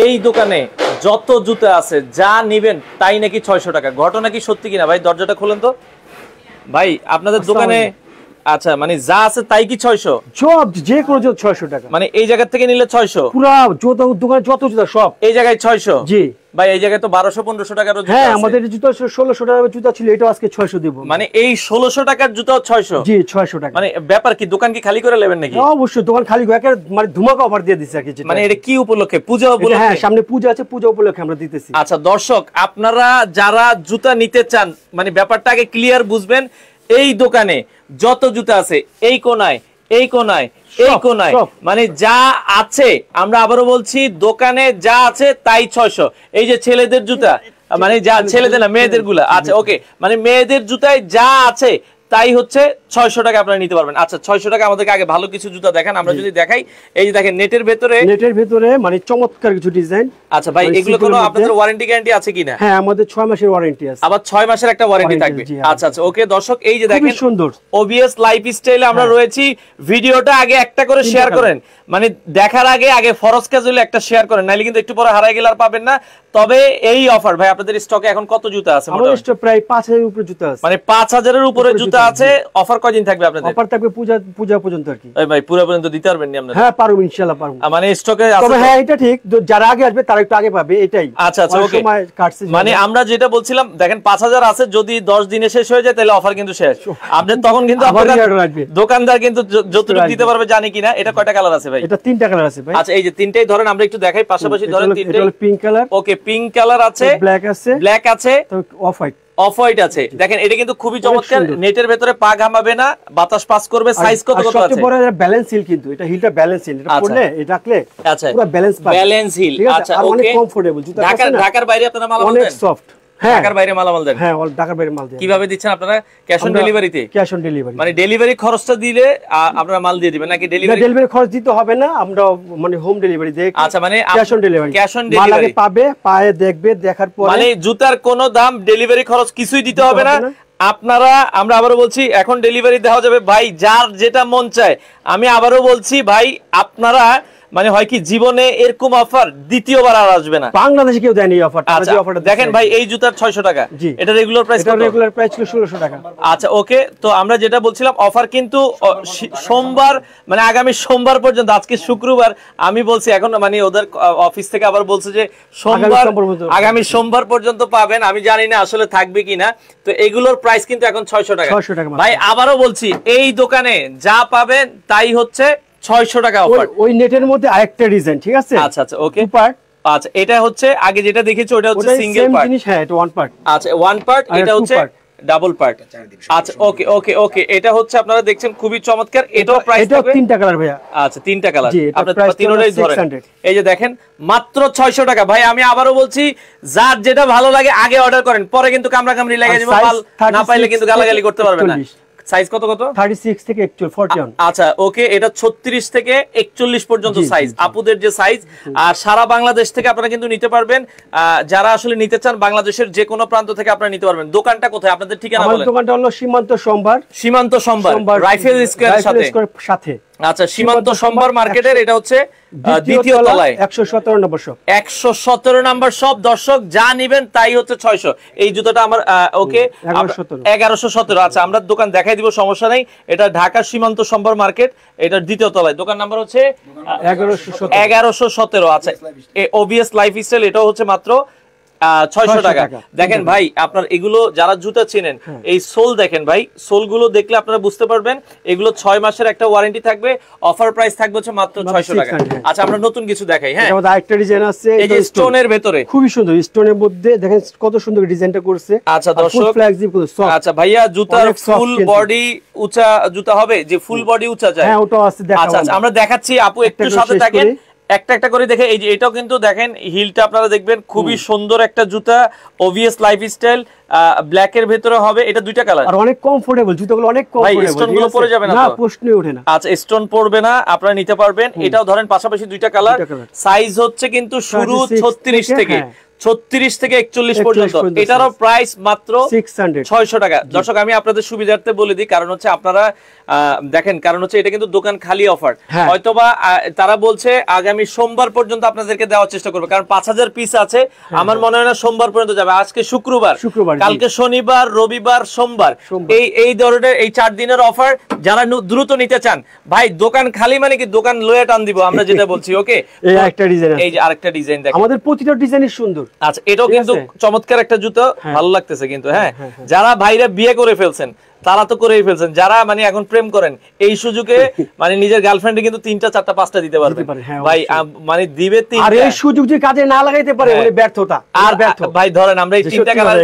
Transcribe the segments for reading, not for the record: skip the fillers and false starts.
এই দোকানে যত জুতা আছে যা নিবেন তাই নাকি 600 টাকা, ঘটনা কি সত্যি কিনা ভাই? দরজাটা খুলেন তো ভাই, আপনাদের দোকানে আচ্ছা মানে যা আছে তাই কি 600? সব যে কোনো জুতা 600 টাকা, মানে এই জায়গা থেকে নিলে 600, পুরো জুতা দোকানে যত জুতা সব এই জায়গায় 600? জি ভাই এই জায়গায় তো 1200-1500 টাকার জুতা আছে। হ্যাঁ আমাদের জুতা 1600 টাকার জুতা ছিল, এটা আজকে 600 দেব। মানে এই 1600 টাকার জুতাও 600? জি 600 টাকা। মানে ব্যাপার কি, দোকান কি খালি করে নেবেন নাকি? অবশ্যই দোকান খালি করে মানে ধুমাকা অফার দিয়ে দিছে আর কি। মানে এটা কি উপলক্ষে? পূজা উপলক্ষে? হ্যাঁ সামনে পূজা আছে, পূজা উপলক্ষে আমরা দিতেছি। আচ্ছা দর্শক, আপনারা যারা জুতা নিতে চান মানে ব্যাপারটা আগে ক্লিয়ার বুঝবেন। এই দোকানে যত জুতা আছে এই কোনায়, এই কোনায়, এই কোনায়, মানে যা আছে, আমরা আবারও বলছি দোকানে যা আছে তাই 600। এই যে ছেলেদের জুতা, মানে যা ছেলেদের না মেয়েদের গুলা, আচ্ছা ওকে, মানে মেয়েদের জুতায় যা আছে তাই হচ্ছে 600 টাকা আপনারা নিতে পারবেন। আচ্ছা 600 টাকা। আমাদেরকে আগে ভালো কিছু জুতা দেখান, আমরা যদি দেখাই। এই যে দেখেন নেটের ভেতরে মানে চমৎকার কিছু ডিজাইন। আচ্ছা ভাই এগুলো কোনো আপনাদের ওয়ারেন্টি গ্যারান্টি আছে কিনা? হ্যাঁ আমাদের 6 মাসের ওয়ারেন্টি আছে, আবার 6 মাসের একটা ওয়ারেন্টি থাকবে। আচ্ছা আচ্ছা ওকে দর্শক, এই যে দেখেন সুন্দর ওবিএস লাইফস্টাইলে আমরা রয়েছি। ভিডিওটা আগে একটা করে শেয়ার করেন, মানে দেখার আগে ফরজ ক্যাজুয়ালি একটা শেয়ার করেন, নাইলে কিন্তু একটু পরে হারাই গেলে আর পাবেন না। তবে এই অফার ভাই আপনাদের স্টকে এখন কত জুতা আছে? আমাদের স্টক প্রায় 5000 এর উপরে জুতা আছে, মানে 5000 এর উপরে জুতা আছে। অফার কয়দিন থাকবে আপনাদের? অফার থাকবে পূজা পর্যন্ত আর কি। এই ভাই পুরো পর্যন্ত দিতে পারবেন নি আপনারা? হ্যাঁ পারবো ইনশাআল্লাহ পারবো। মানে স্টকে আছে? তবে হ্যাঁ এটা ঠিক, যারা আগে আসবে তারা একটু আগে পাবে এটাই। আচ্ছা আচ্ছা ওকে, মানে আমরা যেটা বলছিলাম দেখেন 5000 আছে, যদি 10 দিনে শেষ হয়ে যায় তাহলে অফার কিন্তু শেষ। আপনি তখন কিন্তু দোকানদার কিন্তু যতটুকু দিতে পারবে জানি কিনা। এটা কয়টা কালার আছে ভাই? এটা 3টা কালার আছে ভাই। আচ্ছা এই যে তিনটাই ধরেন, আমরা একটু দেখাই পাশাপাশি। ধরেন তিনটাই পিঙ্ক কালার। ওকে পিঙ্ক কালার আছে, ব্ল্যাক আছে, অফ হোয়াইট, অফ হোয়াইট আছে। দেখেন এটা কিন্তু খুবই চমৎকার, নেটের ভেতরে পা ঘামাবে না, বাতাস পাস করবে। সাইজ কত কত আছে? সবচেয়ে বড় এটা ব্যালেন্স হিল, কিন্তু এটা হিলটা ব্যালেন্স হিল, এটা পরলে এটা রাখলে আচ্ছা পুরো ব্যালেন্স হিল। আচ্ছা ওকে, অনেক কমফোর্টেবল জুতা। ঢাকার বাইরে আপনারা মাল অনেক সফট। ঢাকার বাইরে মালামাল দেন? হ্যাঁ ঢাকার বাইরে মাল দেন। কিভাবে দিচ্ছেন আপনারা? ক্যাশ অন ডেলিভারিতে? ক্যাশ অন ডেলিভারি, মানে ডেলিভারি খরচটা দিলে আপনারা মাল দিয়ে দিবেন নাকি? ডেলিভারি খরচ দিতে হবে না, আমরা মানে হোম ডেলিভারি দেই। আচ্ছা মানে cash on delivery, cash on delivery পাবে, পায়ে দেখবে, দেখার পরে মানে জুতার কোনো দাম ডেলিভারি খরচ কিছুই দিতে হবে না আপনারা। আমরা আবারও বলছি এখন ডেলিভারি দেওয়া যাবে ভাই, যার যেটা মন চায়। আমি আবারও বলছি ভাই, আপনারা মানে হয় কি জীবনে এরকম অফার দ্বিতীয়বার আর আসবে না, বাংলাদেশে কেউ দেয়নি অফারটা। দেখেন ভাই এই জুতার 600 টাকা, এটা রেগুলার প্রাইস কত? রেগুলার প্রাইস ছিল 1600 টাকা। আচ্ছা ওকে, তো আমরা যেটা বলছিলাম অফার কিন্তু সোমবার মানে আগামী সোমবার পর্যন্ত, আজকে শুক্রবার, আমি বলছি এখন মানে ওদের অফিস থেকে আবার বলছে যে সোমবার, আগামী সোমবার পর্যন্ত পাবেন। আমি জানি না আসলে থাকবে কিনা। তো এগুলোর প্রাইস কিন্তু এখন 600 টাকা ভাই। আবারও বলছি এই দোকানে যা পাবেন তাই হচ্ছে 600 টাকা অফার। ওই নেটের মধ্যে আরেকটা ডিজাইন, ঠিক আছে? আচ্ছা আচ্ছা ওকে পার্ট। আচ্ছা এটা হচ্ছে আগে যেটা দেখেছি ওটা হচ্ছে সিঙ্গেল পার্ট জিনিস। হ্যাঁ এটা ওয়ান পার্ট। আচ্ছা ওয়ান পার্ট, এটা হচ্ছে ডাবল পার্ট। আচ্ছা ওকে ওকে ওকে, এটা হচ্ছে আপনারা দেখছেন খুবই চমৎকার। এটাও প্রাইস থাকবে 3টা কালার ভাইয়া। আচ্ছা 3টা কালার, আপনারা তিনটাই ধরেন। এই যে দেখেন মাত্র 600 টাকা ভাই। আমি আবারও বলছি যার যেটা ভালো লাগে আগে অর্ডার করেন, পরে কিন্তু কামড়াকামড়ি লাগে যাবে, মাল না পাইলে কিন্তু গালাগালি করতে পারবেন না। সাইজ কত কত? 36 থেকে 41। আচ্ছা ওকে, এটা 36 থেকে 41 পর্যন্ত সাইজ, আপুদের যে সাইজ। আর সারা বাংলাদেশ থেকে আপনারা কিন্তু নিতে পারবেন। যারা আসলে নিতে চান বাংলাদেশের যে কোনো প্রান্ত থেকে আপনারা নিতে পারবেন। দোকানটা কোথায় আপনাদের? ঠিকানা বলেন। আমাদের দোকানটা হলো সীমান্ত সম্ভার রাইফেল স্কয়ারের সাথে। আচ্ছা সীমান্ত সম্ভার মার্কেটের এটা হচ্ছে দ্বিতীয় তলায় 117 নম্বর শপ। 117 নম্বর শপ। দর্শক যা নেবেন তাই হচ্ছে 600। এই জুতাটা আমার ওকে 1117। আচ্ছা আমরা দোকান দেখাই দিব, সমস্যা নাই। এটা ঢাকা সীমান্ত সম্ভার মার্কেট, এটার দ্বিতীয় তলায়। দোকান নাম্বার হচ্ছে 1117। আচ্ছা ওবিএস লাইফস্টাইল, এটাও হচ্ছে মাত্র 600 টাকা। দেখেন ভাই আপনার এগুলো যারা জুতা চেনেন, এই সোল দেখেন ভাই, সোল গুলো দেখলে আপনারা বুঝতে পারবেন এগুলো 6 মাসের একটা ওয়ারেন্টি থাকবে। অফার প্রাইস থাকবে হচ্ছে মাত্র 600 টাকা। আচ্ছা আমরা নতুন কিছু দেখাই। হ্যাঁ আমাদের আরেকটা ডিজাইন আছে, এই যে স্টোনের ভেতরে খুবই সুন্দর, স্টোনের মধ্যে দেখেন কত সুন্দর ডিজাইনটা করছে। আচ্ছা দর্শক, আচ্ছা ভাইয়া জুতার ফুল বডি উঁচা জুতা হবে, যে ফুল বডি উঁচা যায়? হ্যাঁ ওটাও আছে, দেখাবো। আচ্ছা আমরা দেখাচ্ছি, আপু একটু সাথে থাকেন, একটা একটা করে দেখে। এই যে এটাও কিন্তু দেখেন হিলটা আপনারা দেখবেন খুবই সুন্দর একটা জুতা, ওভিএস লাইফস্টাইল, ব্ল্যাক এর ভিতরে হবে। এটা দুইটা কালার আর অনেক কমফোর্টেবল, জুতাগুলো অনেক কমফোর্টেবল। ভাই স্টোন গুলো পড়ে যাবে না? না প্রশ্নই ওঠে না। আচ্ছা স্টোন পড়বে না, আপনারা নিতে পারবেন। এটাও ধরেন পাশাপাশি দুইটা কালার। সাইজ হচ্ছে কিন্তু শুরু 36 থেকে 36 থেকে 41 পর্যন্ত, এটারও প্রাইস মাত্র 600 টাকা। দর্শক আমি আপনাদের সুবিধার্থে বলে দিই, কারণ হচ্ছে আপনারা দেখেন, কারণ হচ্ছে এটা কিন্তু দোকান খালি অফার, হয়তোবা তারা বলছে আগামী সোমবার পর্যন্ত আপনাদেরকে দেওয়ার চেষ্টা করবে, কারণ 5000 পিস আছে, আমার মনে হয় না সোমবার পর্যন্ত যাবে। আজকে শুক্রবার, কালকে শনিবার, রবিবার, সোমবার, এই ধরনের এই 4 দিনের অফার। যারা দ্রুত নিতে চান ভাই, দোকান খালি মানে কি দোকান লয়ে টান দিব আমরা যেটা বলছি। ওকে, এই একটা ডিজাইন, এই যে আরেকটা ডিজাইন দেখেন, আমাদের প্রতিটা ডিজাইনই সুন্দর। আচ্ছা, এটাও কিন্তু চমৎকার একটা জুতো, ভালো লাগতেছে কিন্তু। হ্যাঁ, যারা ভাইরা বিয়ে করে ফেলছেন তারা তো করেই ফেলছেন, যারা মানে এখন প্রেম করেন এই সুযোগে মানে নিজের গার্লফ্রেন্ডে কিন্তু 3টা 4টা 5টা দিতে পারবে ভাই, মানে দিবে 3টা। আর এই সুযোগ যদি কাজে না লাগাইতে পারে মানে ব্যর্থতা। আর ব্যর্থ ভাই ধরেন আমরা এই 3টা কালার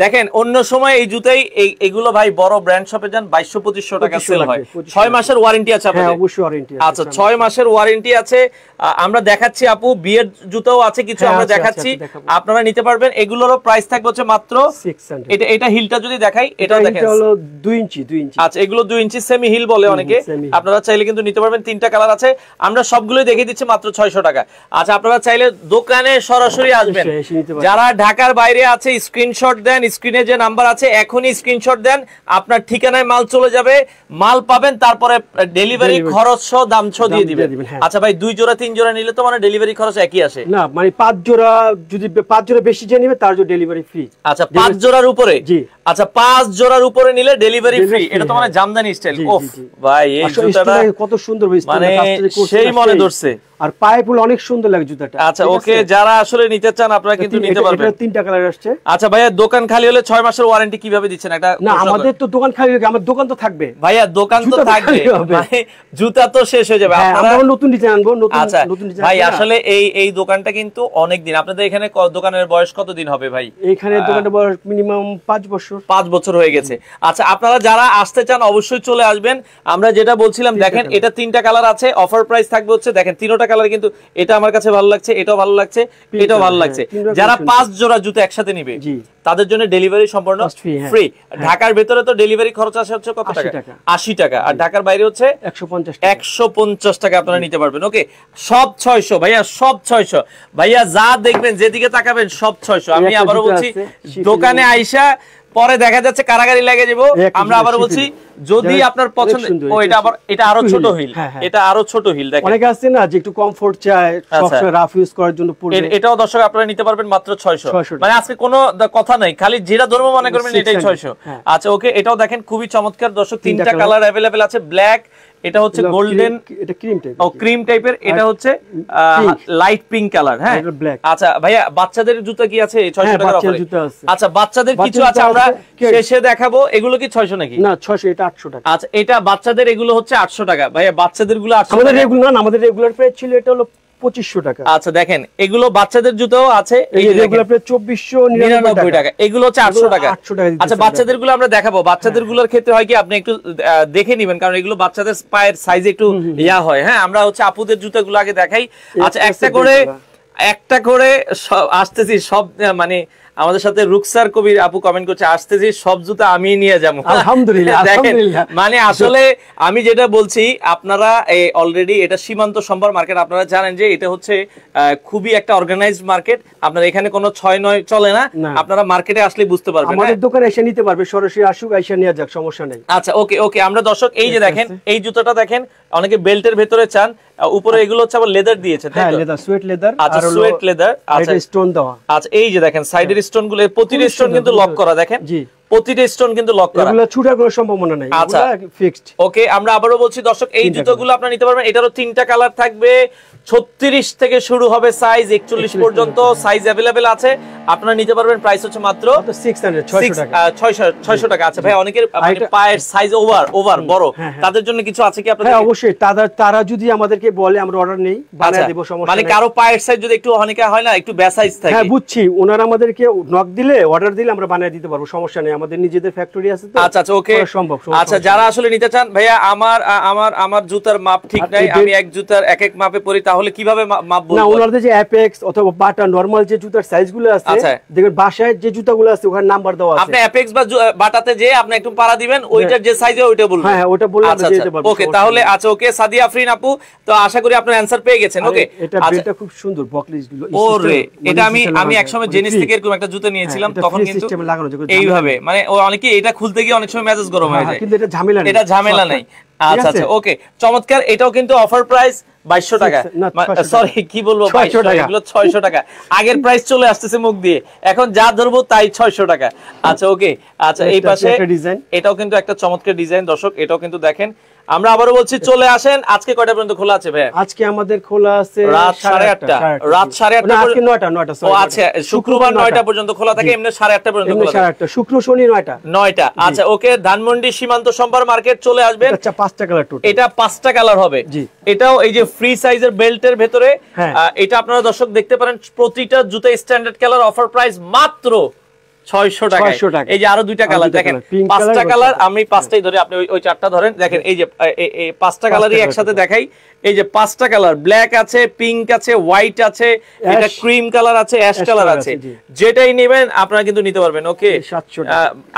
দেখেন, অন্য সময় এই জুতাই এগুলো ভাই বড় ব্র্যান্ড শপে যান 2200-2500 টাকা সেল হয়। 6 মাসের ওয়ারেন্টি আছে আপনাদের? হ্যাঁ, অবশ্যই ওয়ারেন্টি আছে। আচ্ছা, 6 মাসের ওয়ারেন্টি আছে। আমরা দেখাচ্ছি আপু, বিয়ের জুতাও আছে কিছু, আমরা দেখাচ্ছি, আপনারা নিতে পারবেন। এগুলোরও প্রাইস থাকবে হচ্ছে মাত্র 600। এটা হিলটা যদি দেখাই, এটা দেখেন, এটা হলো 2 ইঞ্চি। আচ্ছা, এগুলো 2 ইঞ্চি সেমি হিল বলে অনেকে, আপনারা চাইলে কিন্তু নিতে পারবেন। 3টা কালার আছে, আমরা সবগুলোই দেখিয়ে দিচ্ছি মাত্র 600 টাকা। আচ্ছা, আপনারা চাইলে দোকানে সরাসরি আসবেন। যারা ঢাকার বাইরে আছে স্ক্রিনশট দেন, স্ক্রিনে যে নাম্বার আছে এখনই স্ক্রিনশট দেন, আপনার ঠিকানায় মাল চলে যাবে, মাল পাবেন, তারপরে ডেলিভারি খরচ সহ দাম সহ দিয়ে দিবেন। আচ্ছা ভাই, 2 জোড়া 3 জোড়া নিলে তো মানে ডেলিভারি খরচ একই আসে না? মানে 5 জোড়া, যদি 5 জোড়া বেশি যে নেবে তার জন্য ডেলিভারি ফ্রি। আচ্ছা, 5 জোড়ার উপরে? জি। আচ্ছা, 5 জোড়ার উপরে নিলে ডেলিভারি ফ্রি। এটা তো মানে জামদানি স্টাইল। ওফ ভাই, এই জুতাটা কত সুন্দর, মানে সেই মনে ধরছে, আর পায়েগুলো অনেক সুন্দর লাগে জুতাটা। আচ্ছা, ওকে, যারা আসলে নিতে চান আপনারা কিন্তু নিতে পারবেন। এটা 3টা কালার আসছে। আচ্ছা ভাইয়া, দোকান খালি হলে 6 মাসের ওয়ারেন্টি কিভাবে দিচ্ছেন? একটা না, আমাদের তো দোকান খালি হলে আমার দোকান তো থাকবে ভাইয়া, দোকান তো থাকবে, মানে জুতা তো শেষ হয়ে যাবে। আপনারা নতুন ডিজাইন আনবো, নতুন ডিজাইন। ভাই আসলে এই দোকানটা কিন্তু অনেক দিন, আপনাদের এখানে দোকানের বয়স কত দিন হবে ভাই? এখানে দোকানের বয়স মিনিমাম 5 বছর। 5 বছর হয়ে গেছে। আচ্ছা, আপনারা যারা আসতে চান অবশ্যই চলে আসবেন। আমরা যেটা বলছিলাম, দেখেন এটা 3টা কালার আছে, অফার প্রাইস থাকবে হচ্ছে, দেখেন 3টা কালার, কিন্তু এটা আমার কাছে ভালো লাগছে, এটাও ভালো লাগছে, এটাও ভালো লাগছে। যারা 5 জোড়া জুতো একসাথে নিবে তাদের জন্য ডেলিভারি সম্পূর্ণ ফ্রি। ঢাকার ভেতরে তো ডেলিভারি খরচ আসে হচ্ছে কত টাকা? 80 টাকা। আর ঢাকার বাইরে হচ্ছে 150 টাকা আপনারা নিতে পারবেন। ওকে, সব 600 ভাইয়া, সব 600 ভাইয়া, যা দেখবেন যেদিকে তাকাবেন সব 600। আমি আবারও বলছি, দোকানে আইসা পরে দেখা যাচ্ছে কারাগারি লাগে যাবো। আমরা আবার বলছি, যদি আপনার পছন্দ, ও এটা আবার, এটা আরো ছোট হিল, এটা আরো ছোট হিল। দেখেন অনেকে আছে না যে একটু কমফোর্ট চায়, সবসময় রাফ ইউজ করার জন্য পড়বে, এটাও দর্শক আপনারা নিতে পারবেন মাত্র 600। মানে আজকে কোনো কথা নাই, খালি যেটা ধর্ম মনে করবেন এটাই 600। আচ্ছা, ওকে, এটাও দেখেন খুবই চমৎকার দর্শক, 3টা কালার अवेलेबल আছে, ব্ল্যাক, এটা হচ্ছে গোল্ডেন, এটা ক্রিম টাইপ, ও ক্রিম টাইপের, এটা হচ্ছে লাইট পিঙ্ক কালার। হ্যাঁ, আচ্ছা ভাইয়া, বাচ্চাদের জুতা কি আছে 600 টাকার অফারে? আচ্ছা, বাচ্চাদের কিছু আছে, আমরা শেষে দেখাবো। এগুলো কি 600 নাকি? না, 600, এটা 800 টাকা। আচ্ছা, এটা বাচ্চাদের, এগুলো হচ্ছে 800 টাকা। ভাইয়া, বাচ্চাদের গুলো 800 টাকা। আমাদের রেগুলার না, আমাদের রেগুলার প্রাইস ছিল এটা হলো 2500 টাকা। আচ্ছা, দেখেন এগুলো বাচ্চাদের জুতাও আছে, এই রেগুলার প্রাইস 2499 টাকা, এগুলো হচ্ছে 800 টাকা। আচ্ছা, বাচ্চাদের গুলো আমরা দেখাবো। বাচ্চাদের গুলোর ক্ষেত্রে হয় কি, আপনি একটু দেখে নেবেন, কারণ এগুলো বাচ্চাদের পায়ের সাইজ একটু ইয়া হয়। হ্যাঁ, আমরা হচ্ছে আপুদের জুতাগুলো আগে দেখাই। আচ্ছা, একটা করে আসতেছি সব, মানে আমাদের সাথে রুকসার কবির আপু কমেন্ট করছে, আসতেছি সব জুতা আমি নিয়ে যাবো। আলহামদুলিল্লাহ, আলহামদুলিল্লাহ। মানে আসলে আমি যেটা বলছি, আপনারা অলরেডি এটা সীমান্ত সম্ভার মার্কেট, আপনারা জানেন যে এটা হচ্ছে খুবই একটা অর্গানাইজড মার্কেট। আপনারা এখানে কোনো 6-9 চলে না, আপনারা মার্কেটে আসলে বুঝতে পারবেন। আমাদের দোকানে এসে নিতে পারবে, সরাসরি আসুক, আইসা নিয়ে যাক, সমস্যা নেই। আচ্ছা, ওকে ওকে, আমরা দর্শক এই যে দেখেন, এই জুতাটা দেখেন, অনেকে বেল্টের ভেতরে চান, উপরে এগুলো হচ্ছে আবার লেদার দিয়েছে, হ্যাঁ লেদার, সুয়েট লেদার। আচ্ছা, সুয়েট লেদার। আচ্ছা, স্টোন দেওয়া। আচ্ছা, এই যে দেখেন সাইডের স্টোন গুলো, প্রতিটা স্টোন কিন্তু লক করা, দেখেন জি, প্রতিটা স্টোন কিন্তু লক করা, এগুলো ছুটার কোনো সম্ভাবনা নাই, এগুলো ফিক্সড। ওকে, আমরা আবারো বলছি দর্শক, এই জুতোগুলো আপনারা নিতে পারবেন। এটারও 3টা কালার থাকবে, 36 থেকে শুরু হবে সাইজ 41 পর্যন্ত সাইজ अवेलेबल আছে, আপনারা নিতে পারবেন। প্রাইস হচ্ছে মাত্র 600 টাকা। আচ্ছা ভাই, অনেকের পায়ের সাইজ ওভার বড়, তাদের জন্য কিছু আছে কি আপনাদের? হ্যাঁ, অবশ্যই, তারা যদি আমাদেরকে বলে আমরা অর্ডার নেই, বানিয়ে দেব, সমস্যা নেই। মানে কারো পায়ের সাইজ যদি একটু অনেকে হয় না, একটু বেস সাইজ থাকে, হ্যাঁ বুঝছি, ওনারা আমাদেরকে নক দিলে, অর্ডার দিলে আমরা বানিয়ে দিতে পারবো, সমস্যা নেই, আমাদের নিজেদের ফ্যাক্টরি আছে তো। আচ্ছা আচ্ছা, ওকে, সম্ভব। আচ্ছা, যারা আসলে নিতে চান, ভাইয়া আমার জুতার মাপ ঠিক নাই, আমি এক জুতার এক মাপে পরি, তাহলে কিভাবে মাপ না বলবো? ওনাদের যে অ্যাপেক্স অথবা বাটা নরমাল যে জুতার সাইজগুলো আছে দেখবেন বাসায় যে জুতাগুলো আছে ওখানে নাম্বার দেওয়া আছে, আপনি অ্যাপেক্স বা বাটাতে যে আপনি একটু পাড়া দিবেন, ওইটার যে সাইজে ওইটা বলবেন। হ্যাঁ ওটা বললে আমরা দিতে পারবো। ওকে তাহলে আচ্ছা ওকে সাদিয়া আফরিন আপু, তো আশা করি আপনার অ্যানসার পেয়ে গেছেন। ওকে এটা বেলটা খুব সুন্দর বকলেস গুলো। ওরে এটা আমি একসময় জেনিস থেকে এরকম একটা জুতা নিয়েছিলাম, তখন কিন্তু এইভাবে মানে অনেকে এটা খুলতে গিয়ে অনেক সময় মেজাজ গরম হয়ে যায়, কিন্তু এটা ঝামেলা নেই, এটা ঝামেলা নাই। আচ্ছা আচ্ছা ওকে চমৎকার। এটাও কিন্তু অফার প্রাইস 2200 টাকা, সরি কি বলবো 2200 টাকা, এগুলো 600 টাকা। আগের প্রাইস চলে আসতেছে মুখ দিয়ে, এখন যা ধরবো তাই 600 টাকা। আচ্ছা ওকে আচ্ছা এই পাশে এটাও কিন্তু একটা চমৎকার ডিজাইন দর্শক, এটাও কিন্তু দেখেন। আমরা আবারও বলছি চলে আসেন। আজকে কয়টা পর্যন্ত খোলা আছে ভাই? আজকে আমাদের খোলা আছে রাত 8:30, রাত 8:30 আজকে 9টা ও আচ্ছা শুক্রবার 9টা পর্যন্ত খোলা থাকে, এমনি 8:30 পর্যন্ত খোলা থাকে, শুক্র শনি 9টা। আচ্ছা ওকে ধানমন্ডি সীমান্ত সম্ভার মার্কেট চলে আসবেন। আচ্ছা 5টা কালার টোটাল, এটা 5টা কালার হবে। এটাও এই যে ফ্রি সাইজের বেল্টের ভেতরে, এটা আপনারা দর্শক দেখতে পারেন প্রতিটা জুতা স্ট্যান্ডার্ড কালার, অফার প্রাইস মাত্র 600 টাকা। এই যে আরো দুইটা কালার দেখেন, 5টা কালার, আমি 5টাই ধরে, আপনি ওই 4টা ধরেন। দেখেন এই যে এই 5টা কালারই একসাথে দেখাই। এই যে 5টা কালার, ব্ল্যাক আছে, পিঙ্ক আছে, হোয়াইট আছে, এটা ক্রিম কালার আছে, অ্যাশ কালার আছে, যেটাই নেবেন আপনারা কিন্তু নিতে পারবেন। ওকে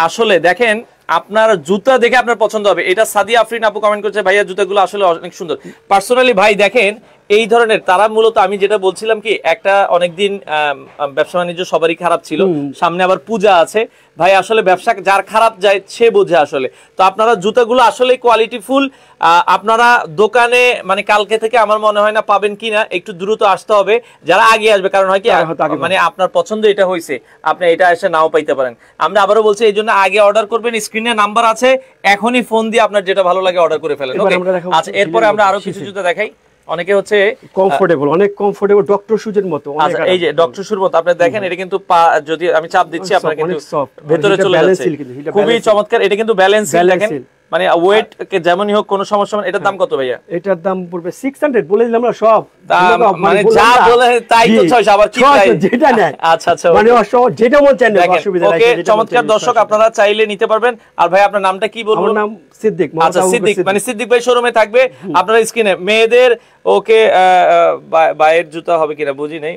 আসলে দেখেন আপনার জুতা দেখে আপনার পছন্দ হবে। এটা সাদিয়া আফরিন আপু কমেন্ট করছে ভাইয়া জুতাগুলো আসলে অনেক সুন্দর। পার্সোনালি ভাই দেখেন এই ধরনের তারা মূলত আমি যেটা বলছিলাম কি একটা অনেকদিন ব্যবসা বাণিজ্য সবারই খারাপ ছিল, সামনে আবার পূজা আছে ভাই, আসলে ব্যবসা যার খারাপ যায় সে বোঝে আসলে। তো আপনারা জুতাগুলো আসলে কোয়ালিটি ফুল, আপনারা দোকানে মানে কালকে থেকে আমার মনে হয় না পাবেন কিনা, একটু দ্রুত আসতে হবে যারা আগে আসবে, কারণ হয় কি মানে আপনার পছন্দ এটা হয়েছে আপনি এটা এসে নাও পাইতে পারেন। আমরা আবারও বলছি এই জন্য আগে অর্ডার করবেন, স্ক্রিনে নাম্বার আছে, এখনই ফোন দিয়ে আপনার যেটা ভালো লাগে অর্ডার করে ফেলেন। আচ্ছা এরপরে আমরা আরো কিছু জুতা দেখাই, অনেকে হচ্ছে কমফোর্টেবল, অনেক কমফোর্টেবল, ডক্টর শুজের মতো। আচ্ছা এই যে ডক্টর শুর মতো আপনি দেখেন, এটা কিন্তু যদি আমি চাপ দিচ্ছি আপনারা কিন্তু ভেতরে চলে যাচ্ছে, খুবই চমৎকার। এটা কিন্তু ব্যালেন্স দেখেন, মানে ওয়েট যেমনই হোক কোনো সমস্যা না। এটার দাম কত ভাইয়া? এটার দাম পড়বে 600, বলে দিলাম না সব, মানে যা বলে তাই তো 600, আবার কি চাই যেটা নেয়। আচ্ছা আচ্ছা মানে যেটা মন চায় না, অসুবিধা নাই। ওকে চমৎকার দর্শক, আপনারা চাইলে নিতে পারবেন। আর ভাই আপনার নামটা কি বলবো? আমার নাম সিদ্দিক। আচ্ছা সিদ্দিক, মানে সিদ্দিক ভাই শোরুমে থাকবে আপনারা স্ক্রিনে। মেয়েদের ওকে বাইয়ের জুতা হবে কিনা বুঝি নাই,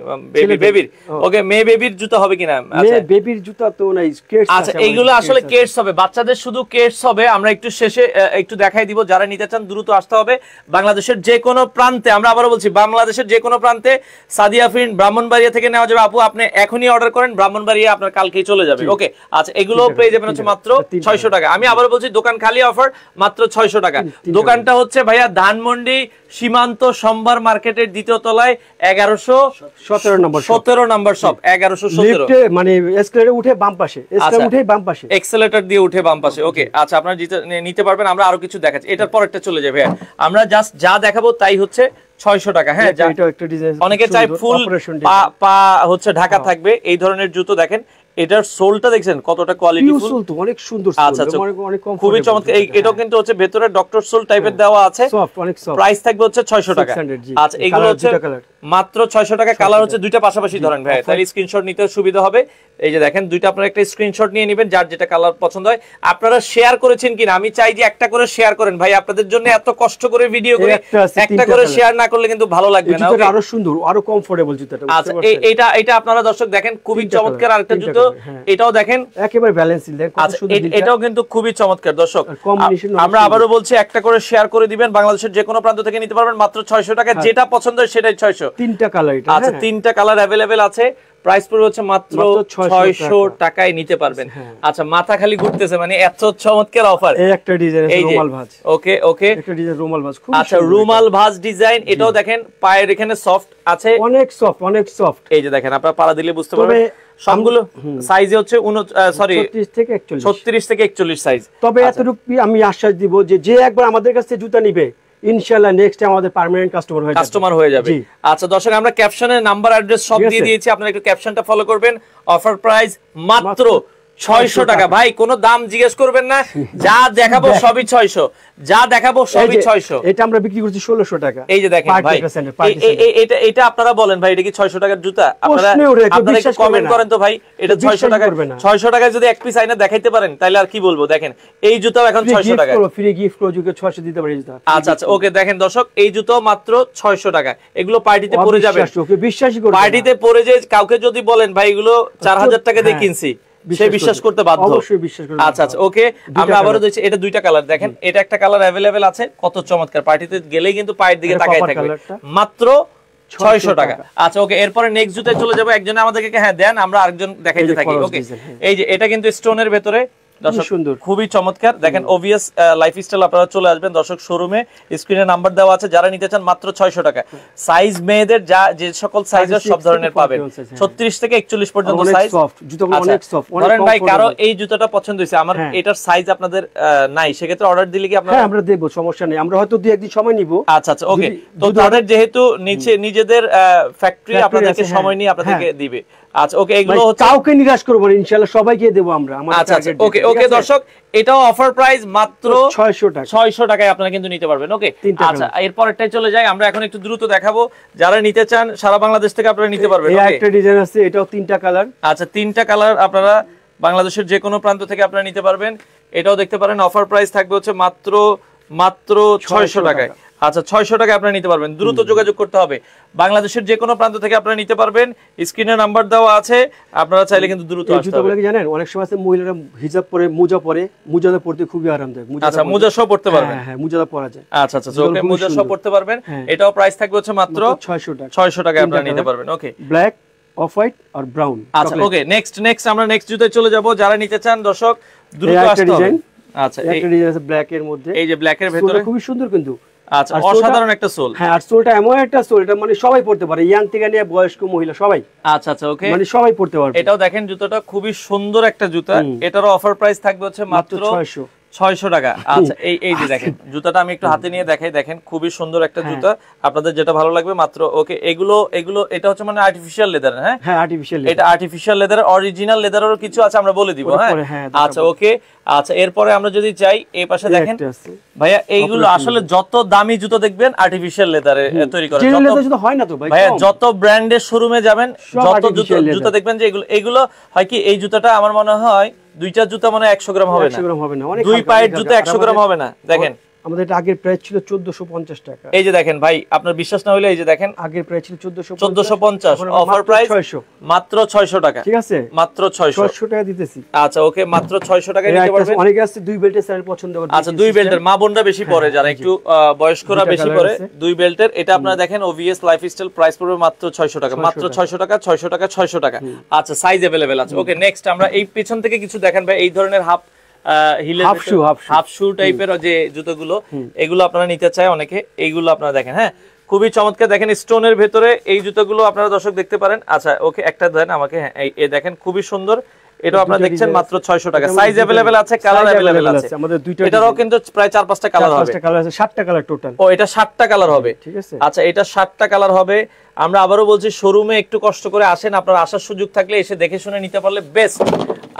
বেবির ওকে মেয়ে বেবির জুতা হবে কিনা? মেয়ে বেবির জুতা তো নাই, কেটস। আচ্ছা এইগুলো আসলে কেটস হবে, বাচ্চাদের শুধু কেটস হবে। আমরা একটু শেষে একটু দেখাই দিব, যারা নিতে চান দ্রুত আসতে হবে বাংলাদেশের যে কোনো প্রান্তে। আমরা আবারও বলছি বাংলাদেশের যে কোনো প্রান্তে সাদিয়া আফরিন ব্রাহ্মণবাড়িয়া থেকে নেওয়া যাবে। আপু আপনি এখনই অর্ডার করেন, ব্রাহ্মণবাড়িয়া আপনার কালকেই চলে যাবে। ওকে আচ্ছা এগুলো পেয়ে যাবেন হচ্ছে মাত্র 600 টাকা। আমি আবারও বলছি দোকান খালি, অফার মাত্র 600 টাকা। দোকানটা হচ্ছে ভাইয়া ধানমন্ডি সীমান্ত সম্ভার মার্কেটের দ্বিতীয় তলায় 1117 নম্বর শপ, 1117 মানে এসকেলেটর উঠে বাম পাশে, এসকেলেটর উঠে বাম পাশে, এক্সেলেটর দিয়ে উঠে বাম পাশে। ওকে আচ্ছা আপনারা নিতে পারবেন। আমরা আরো কিছু দেখাচ্ছি, এটার পরেরটা চলে যাবে। আমরা জাস্ট যা দেখাবো তাই হচ্ছে 600 টাকা। হ্যাঁ অনেকে চাই ফুল পা হচ্ছে ঢাকা থাকবে এই ধরনের জুতো। দেখেন এটার সোলটা দেখছেন কতটা কোয়ালিটিফুল, অনেক সুন্দর। আচ্ছা খুবই চমৎকার। এটাও কিন্তু হচ্ছে ভেতরে ডক্টর সোল টাইপের দেওয়া আছে, প্রাইস থাকবে হচ্ছে 600 টাকা। আচ্ছা এগুলো হচ্ছে মাত্র 600 টাকা। কালার হচ্ছে দুইটা পাশাপাশি ধরেন ভাই, তাহলে স্ক্রিনশট নিতে সুবিধা হবে। এই যে দেখেন দুইটা আপনারা একটা স্ক্রিনশট নিয়ে নেবেন, যার যেটা কালার পছন্দ হয়। আপনারা শেয়ার করেছেন কিনা আমি চাই যে একটা করে শেয়ার করেন ভাই, আপনাদের জন্য এত কষ্ট করে ভিডিও করে একটা করে শেয়ার না করলে কিন্তু ভালো লাগবে না। আরো সুন্দর আরো কমফোর্টেবল জুতাটা। আচ্ছা এটা আপনারা দর্শক দেখেন খুবই চমৎকার আরেকটা জুতো, এটাও দেখেন একেবারে ব্যালেন্সিং। এটাও কিন্তু খুবই চমৎকার দর্শক। আমরা আবারও বলছি একটা করে শেয়ার করে দিবেন, বাংলাদেশের যে কোনো প্রান্ত থেকে নিতে পারবেন মাত্র 600 টাকা। যেটা পছন্দ হয় সেটাই 600। তিনটা কালার। আচ্ছা তিনটা কালার অ্যাভেলেবেল আছে, প্রাইস পড়বে হচ্ছে মাত্র 600 টাকায় নিতে পারবেন। আচ্ছা মাথা খালি ঘুরতেছে, মানে এত চমৎকার অফার। এই একটা ডিজাইন রুমাল ভাঁজ। ওকে ওকে একটা ডিজাইন রুমাল ভাঁজ, আচ্ছা রুমাল ভাঁজ ডিজাইন। এটাও দেখেন পায়ের এখানে সফট আছে, অনেক সফট অনেক সফট। এই যে দেখেন আপনারা পাড়া দিলে বুঝতে পারবেন সবগুলো সাইজে হচ্ছে 36 থেকে 41 সাইজ। তবে এতটুকু আমি আশ্বাস দিব যে যে একবার আমাদের কাছে জুতা নিবে ইনশাআল্লাহ নেক্সট টাইম আমাদের পার্মানেন্ট কাস্টমার হয়ে যাবে। আচ্ছা দর্শক আমরা ক্যাপশনে নাম্বার অ্যাড্রেস সব দিয়ে দিয়েছি, আপনারা একটু ক্যাপশনটা ফলো করবেন। অফার প্রাইস মাত্র 600 টাকা। ভাই কোনো দাম জিজ্ঞেস করবেন না, যা দেখাবো সবই 600, যা দেখাবো সবই 600। এটা আমরা বিক্রি করছি 1600 টাকা। এই যে দেখেন ভাই, এটা আপনারা বলেন ভাই, এটা কি 600 টাকার জুতা? আপনারা কমেন্ট করেন তো ভাই, এটা 600 টাকা। 600 টাকায় যদি এক পিস আইনা দেখাইতে পারেন তাহলে আর কি বলবো। দেখেন এই জুতাও এখন 600 টাকা, ফ্রি গিফট করো, 600 দিতে পারি জুতা। আচ্ছা আচ্ছা ওকে। দেখেন দর্শক, এই জুতাও মাত্র 600 টাকা। এগুলো পার্টিতে পরে যাবে, ওকে বিশ্বাসই করবে। পার্টিতে পরে যে কাউকে যদি বলেন ভাই এগুলো 4000 টাকা দিয়ে কিনছি, সে বিশ্বাস করতে বাধ্য, অবশ্যই বিশ্বাস করবে। আচ্ছা আচ্ছা ওকে। আমরা আবারও দিচ্ছি, এটা দুইটা কালার দেখেন, এটা একটা কালার अवेलेबल আছে, কত চমৎকার। পার্টিতে গেলেই কিন্তু পায়ের দিকে তাকায় থাকবে, মাত্র 600 টাকা। আচ্ছা ওকে, এরপরে নেক্সট জুতায় চলে যাব। একজনে আমাদেরকে হ্যাঁ দেন, আমরা আরেকজন দেখাইতে থাকি। ওকে, এই যে এটা কিন্তু স্টোনের ভেতরে দর্শক, খুবই চমৎকার। দেখেন ওভিএস লাইফস্টাইল আপনারা চলে আসবেন দর্শক শোরুমে, স্ক্রিনে নাম্বার দেওয়া আছে, যারা নিতে চান মাত্র 600 টাকা। সাইজ মেয়েদের যা যে সকল সাইজের সব ধরনের পাবেন, 36 থেকে 41 পর্যন্ত সাইজ। জুতাগুলো অনেক সফট। ধরেন ভাই কারো এই জুতাটা পছন্দ হইছে, আমার এটার সাইজ আপনাদের নাই, সেক্ষেত্রে অর্ডার দিলে কি আপনারা? হ্যাঁ আমরা দেব, সমস্যা নেই, আমরা হয়তো দুই একদিন সময় নিব। আচ্ছা আচ্ছা ওকে। তো তাদের যেহেতু নিচে নিজেদের ফ্যাক্টরি, আপনাদেরকে সময় নিয়ে আপনাদেরকে দিবে। আচ্ছা ওকে, এগুলো কাউকে নিরাশ করব না, ইনশাআল্লাহ সবাইকে দেব আমরা। আচ্ছা আচ্ছা ওকে ওকে দর্শক, এটাও অফার প্রাইস মাত্র 600 টাকা। 600 টাকায় আপনারা কিন্তু নিতে পারবেন। ওকে আচ্ছা, এরপরটাই চলে যাই আমরা, এখন একটু দ্রুত দেখাবো। যারা নিতে চান সারা বাংলাদেশ থেকে আপনারা নিতে পারবেন। এই একটা ডিজাইন আছে, এটাও 3টা কালার। আচ্ছা 3টা কালার আপনারা বাংলাদেশের যে কোনো প্রান্ত থেকে আপনারা নিতে পারবেন। এটাও দেখতে পারেন, অফার প্রাইস থাকবে হচ্ছে মাত্র 600 টাকায়। আচ্ছা 600 টাকা আপনারা নিতে পারবেন, দ্রুত যোগাযোগ করতে হবে। বাংলাদেশের যে কোনো প্রান্ত থেকে আপনারা নিতে পারবেন, স্ক্রিনে নাম্বার দেওয়া আছে, আপনারা চাইলে কিন্তু দ্রুত আসতে জুতাগুলো কি জানেন, অনেক সময় আছে মহিলারা হিজাব পরে, মোজা পরে, মোজাটা পরতে খুবই আরামদায়ক। আচ্ছা মোজা সহ পড়তে পারবেন। হ্যাঁ মোজাটা পরা যায়। আচ্ছা আচ্ছা ওকে, মোজা সহ পড়তে পারবেন। এটাও প্রাইস থাকবে হচ্ছে মাত্র 600 টাকা। 600 টাকা আপনারা নিতে পারবেন। ওকে, ব্ল্যাক, অফ হোয়াইট আর ব্রাউন। আচ্ছা ওকে, নেক্সট আমরা নেক্সট জুতায় চলে যাব। যারা নিতে চান দর্শক দ্রুত আসতে হবে। আচ্ছা একটা ডিজাইন আছে ব্ল্যাক এর মধ্যে, এই যে ব্ল্যাক এর ভিতরে খুবই সুন্দর কিন্তু। আচ্ছা অসাধারণ একটা সোল। হ্যাঁ, আর সোলটা এমন একটা সোল, এটা মানে সবাই পড়তে পারে, ইয়াং থেকে নিয়ে বয়স্ক মহিলা সবাই। আচ্ছা আচ্ছা ওকে, মানে সবাই পড়তে পারবে। এটাও দেখেন জুতাটা খুবই সুন্দর একটা জুতা। এটারও অফার প্রাইস থাকবে হচ্ছে মাত্র 600 টাকা। আচ্ছা এই যে দেখেন জুতাটা আমি একটু হাতে নিয়ে দেখাই, দেখেন খুবই সুন্দর একটা জুতা, আপনাদের যেটা ভালো লাগবে মাত্র। ওকে, এগুলো এটা হচ্ছে মানে আর্টিফিশিয়াল লেদার। হ্যাঁ হ্যাঁ আর্টিফিশিয়াল, এটা আর্টিফিশিয়াল লেদার, অরিজিনাল লেদারেরও কিছু আছে, আমরা বলে দিব। হ্যাঁ আচ্ছা ওকে। আচ্ছা এরপরে আমরা যদি চাই এই পাশে দেখেন ভাইয়া, এইগুলো আসলে যত দামি জুতো দেখবেন আর্টিফিশিয়াল লেদারে তৈরি করা, হয় না তো ভাই। ভাইয়া যত ব্র্যান্ডের শোরুমে যাবেন, যত জুতো দেখবেন যে এগুলো হয় কি, এই জুতাটা আমার মনে হয় দুইটা জুতা মানে 100 গ্রাম হবে না, দুই পায়ের জুতা 100 গ্রাম হবে না। দেখেন আমাদের এটা আগের প্রাইস ছিল 1450 টাকা। এই যে দেখেন ভাই, আপনার বিশ্বাস না হলে এই যে দেখেন, আগের প্রাইস ছিল 1450, অফার প্রাইস মাত্র 600 টাকা। ঠিক আছে, মাত্র 600 টাকা দিতেছি। আচ্ছা ওকে, মাত্র 600 টাকায় নিতে পারবেন। অনেকে আছে দুই বেল্টের স্টাইল পছন্দ করে। আচ্ছা দুই বেল্টের, মা বোনরা বেশি পরে, যারা একটু বয়স্করা বেশি পরে, দুই বেল্টের। এটা আপনারা দেখেন ওভিএস লাইফস্টাইল, প্রাইস পড়বে মাত্র 600 টাকা, মাত্র 600 টাকা, 600 টাকা, 600 টাকা। আচ্ছা সাইজ अवेलेबल আছে। ওকে নেক্সট আমরা এই পেছন থেকে কিছু দেখেন ভাই, এই ধরনের হাফ শু টাইপের যে জুতোগুলো, এগুলো আপনারা নিতে চায় অনেকে, এইগুলো আপনারা দেখেন। হ্যাঁ খুবই চমৎকার, দেখেন স্টোনের ভেতরে এই জুতোগুলো আপনারা দর্শক দেখতে পারেন। আচ্ছা ওকে, একটা দেন আমাকে। হ্যাঁ এই দেখেন খুবই সুন্দর, এটা আপনারা দেখছেন মাত্র 600 টাকা। সাইজ अवेलेबल আছে, কালার अवेलेबल আছে আমাদের দুইটা। এটারও কিন্তু প্রায় 4-5টা কালার হবে। 4-5টা কালার আছে, 7টা কালার টোটাল। ও এটা 7টা কালার হবে, ঠিক আছে। আচ্ছা এটা 7টা কালার হবে। আমরা আবারও বলছি, শোরুমে একটু কষ্ট করে আসেন, আপনারা আসার সুযোগ থাকলে এসে দেখে শুনে নিতে পারলে বেস্ট।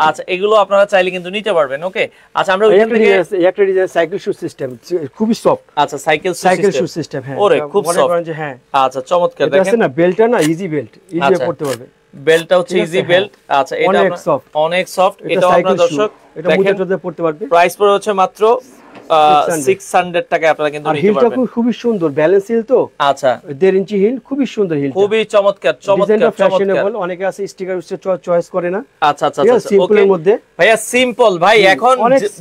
আচ্ছা এগুলো আপনারা চাইলে কিন্তু নিতে পারবেন। ওকে আচ্ছা, আমরা ওইখান থেকে একটা ডিজাইন সাইকেল শু সিস্টেম, খুবই সফট। আচ্ছা সাইকেল শু সিস্টেম, হ্যাঁ ওরে খুব সফট। হ্যাঁ আচ্ছা চমৎকার, দেখেন এটা না বেল্টটা না ইজি বেল্ট, ইজি পড়তে পারবে। বেল্টটা হচ্ছে ইজি বেল্ট। আচ্ছা এটা অনেক সফট, এটা আপনারা দর্শক এটা মুজোতে পড়তে পারবে। প্রাইস পড়ে হচ্ছে মাত্র 600 টাকা আপনারা কিন্তু নিতে পারবেন। হিলটা খুবই সুন্দর, ব্যালেন্স হিল তো। আচ্ছা 1.5 ইঞ্চি হিল, খুবই সুন্দর হিল, খুবই চমৎকার ফ্যাশনেবল। অনেকে আছে স্টিকার চয়েস করে না। আচ্ছা আচ্ছা সিম্পলের মধ্যে ভাইয়া, সিম্পল ভাই। এখন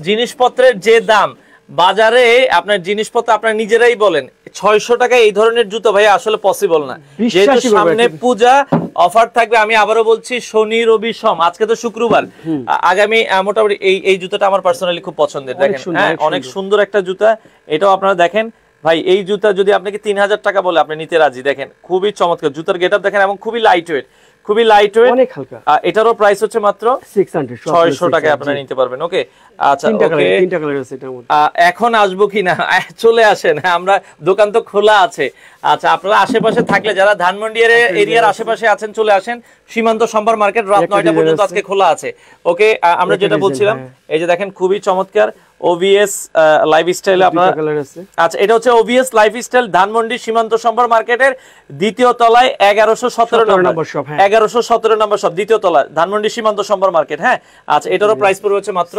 জিনিসপত্রের যে দাম বাজারে, আপনার জিনিসপত্র আপনারা নিজেরাই বলেন 600 টাকা এই ধরনের জুতো ভাইয়া আসলে পসিবল না। যেহেতু সামনে পূজা, অফার থাকবে। আমি আবারও বলছি, শনি রবি সোম, আজকে তো শুক্রবার, আগামী মোটামুটি এই জুতাটা আমার পার্সোনালি খুব পছন্দের। দেখেন হ্যাঁ অনেক সুন্দর একটা জুতা, এটাও আপনারা দেখেন ভাই। এই জুতা যদি আপনাকে 3000 টাকা বলে আপনি নিতে রাজি, দেখেন খুবই চমৎকার জুতার গেটআপ দেখেন, এবং খুবই লাইট ওয়েট, খুবই লাইট ওয়েট, অনেক হালকা। এটারও প্রাইস হচ্ছে মাত্র 600 টাকায় আপনারা নিতে পারবেন। ওকে আচ্ছা, তিনটা ওকে কালার আছে এটার মধ্যে। এখন আসবো কিনা, চলে আসেন, আমরা দোকান তো খোলা আছে। আচ্ছা, আপনারা আশেপাশে থাকলে যারা ধানমন্ডি এরিয়ার আশেপাশে আছেন চলে আসেন, সীমান্ত সম্ভার মার্কেট রাত 9টা পর্যন্ত আজকে খোলা আছে। ওকে, আমরা যেটা বলছিলাম, এই যে দেখেন খুবই চমৎকার ওভিএস লাইফস্টাইল আপনারা। আচ্ছা, এটা হচ্ছে ওভিএস লাইফস্টাইল ধানমন্ডি সীমান্ত সম্ভার মার্কেটের দ্বিতীয় তলায় 1117 নম্বর শপ, 1117 নম্বর শপ, দ্বিতীয় তলায় ধানমন্ডি সীমান্ত সম্ভার মার্কেট। হ্যাঁ, আচ্ছা, এটারও প্রাইস পড়বে হচ্ছে মাত্র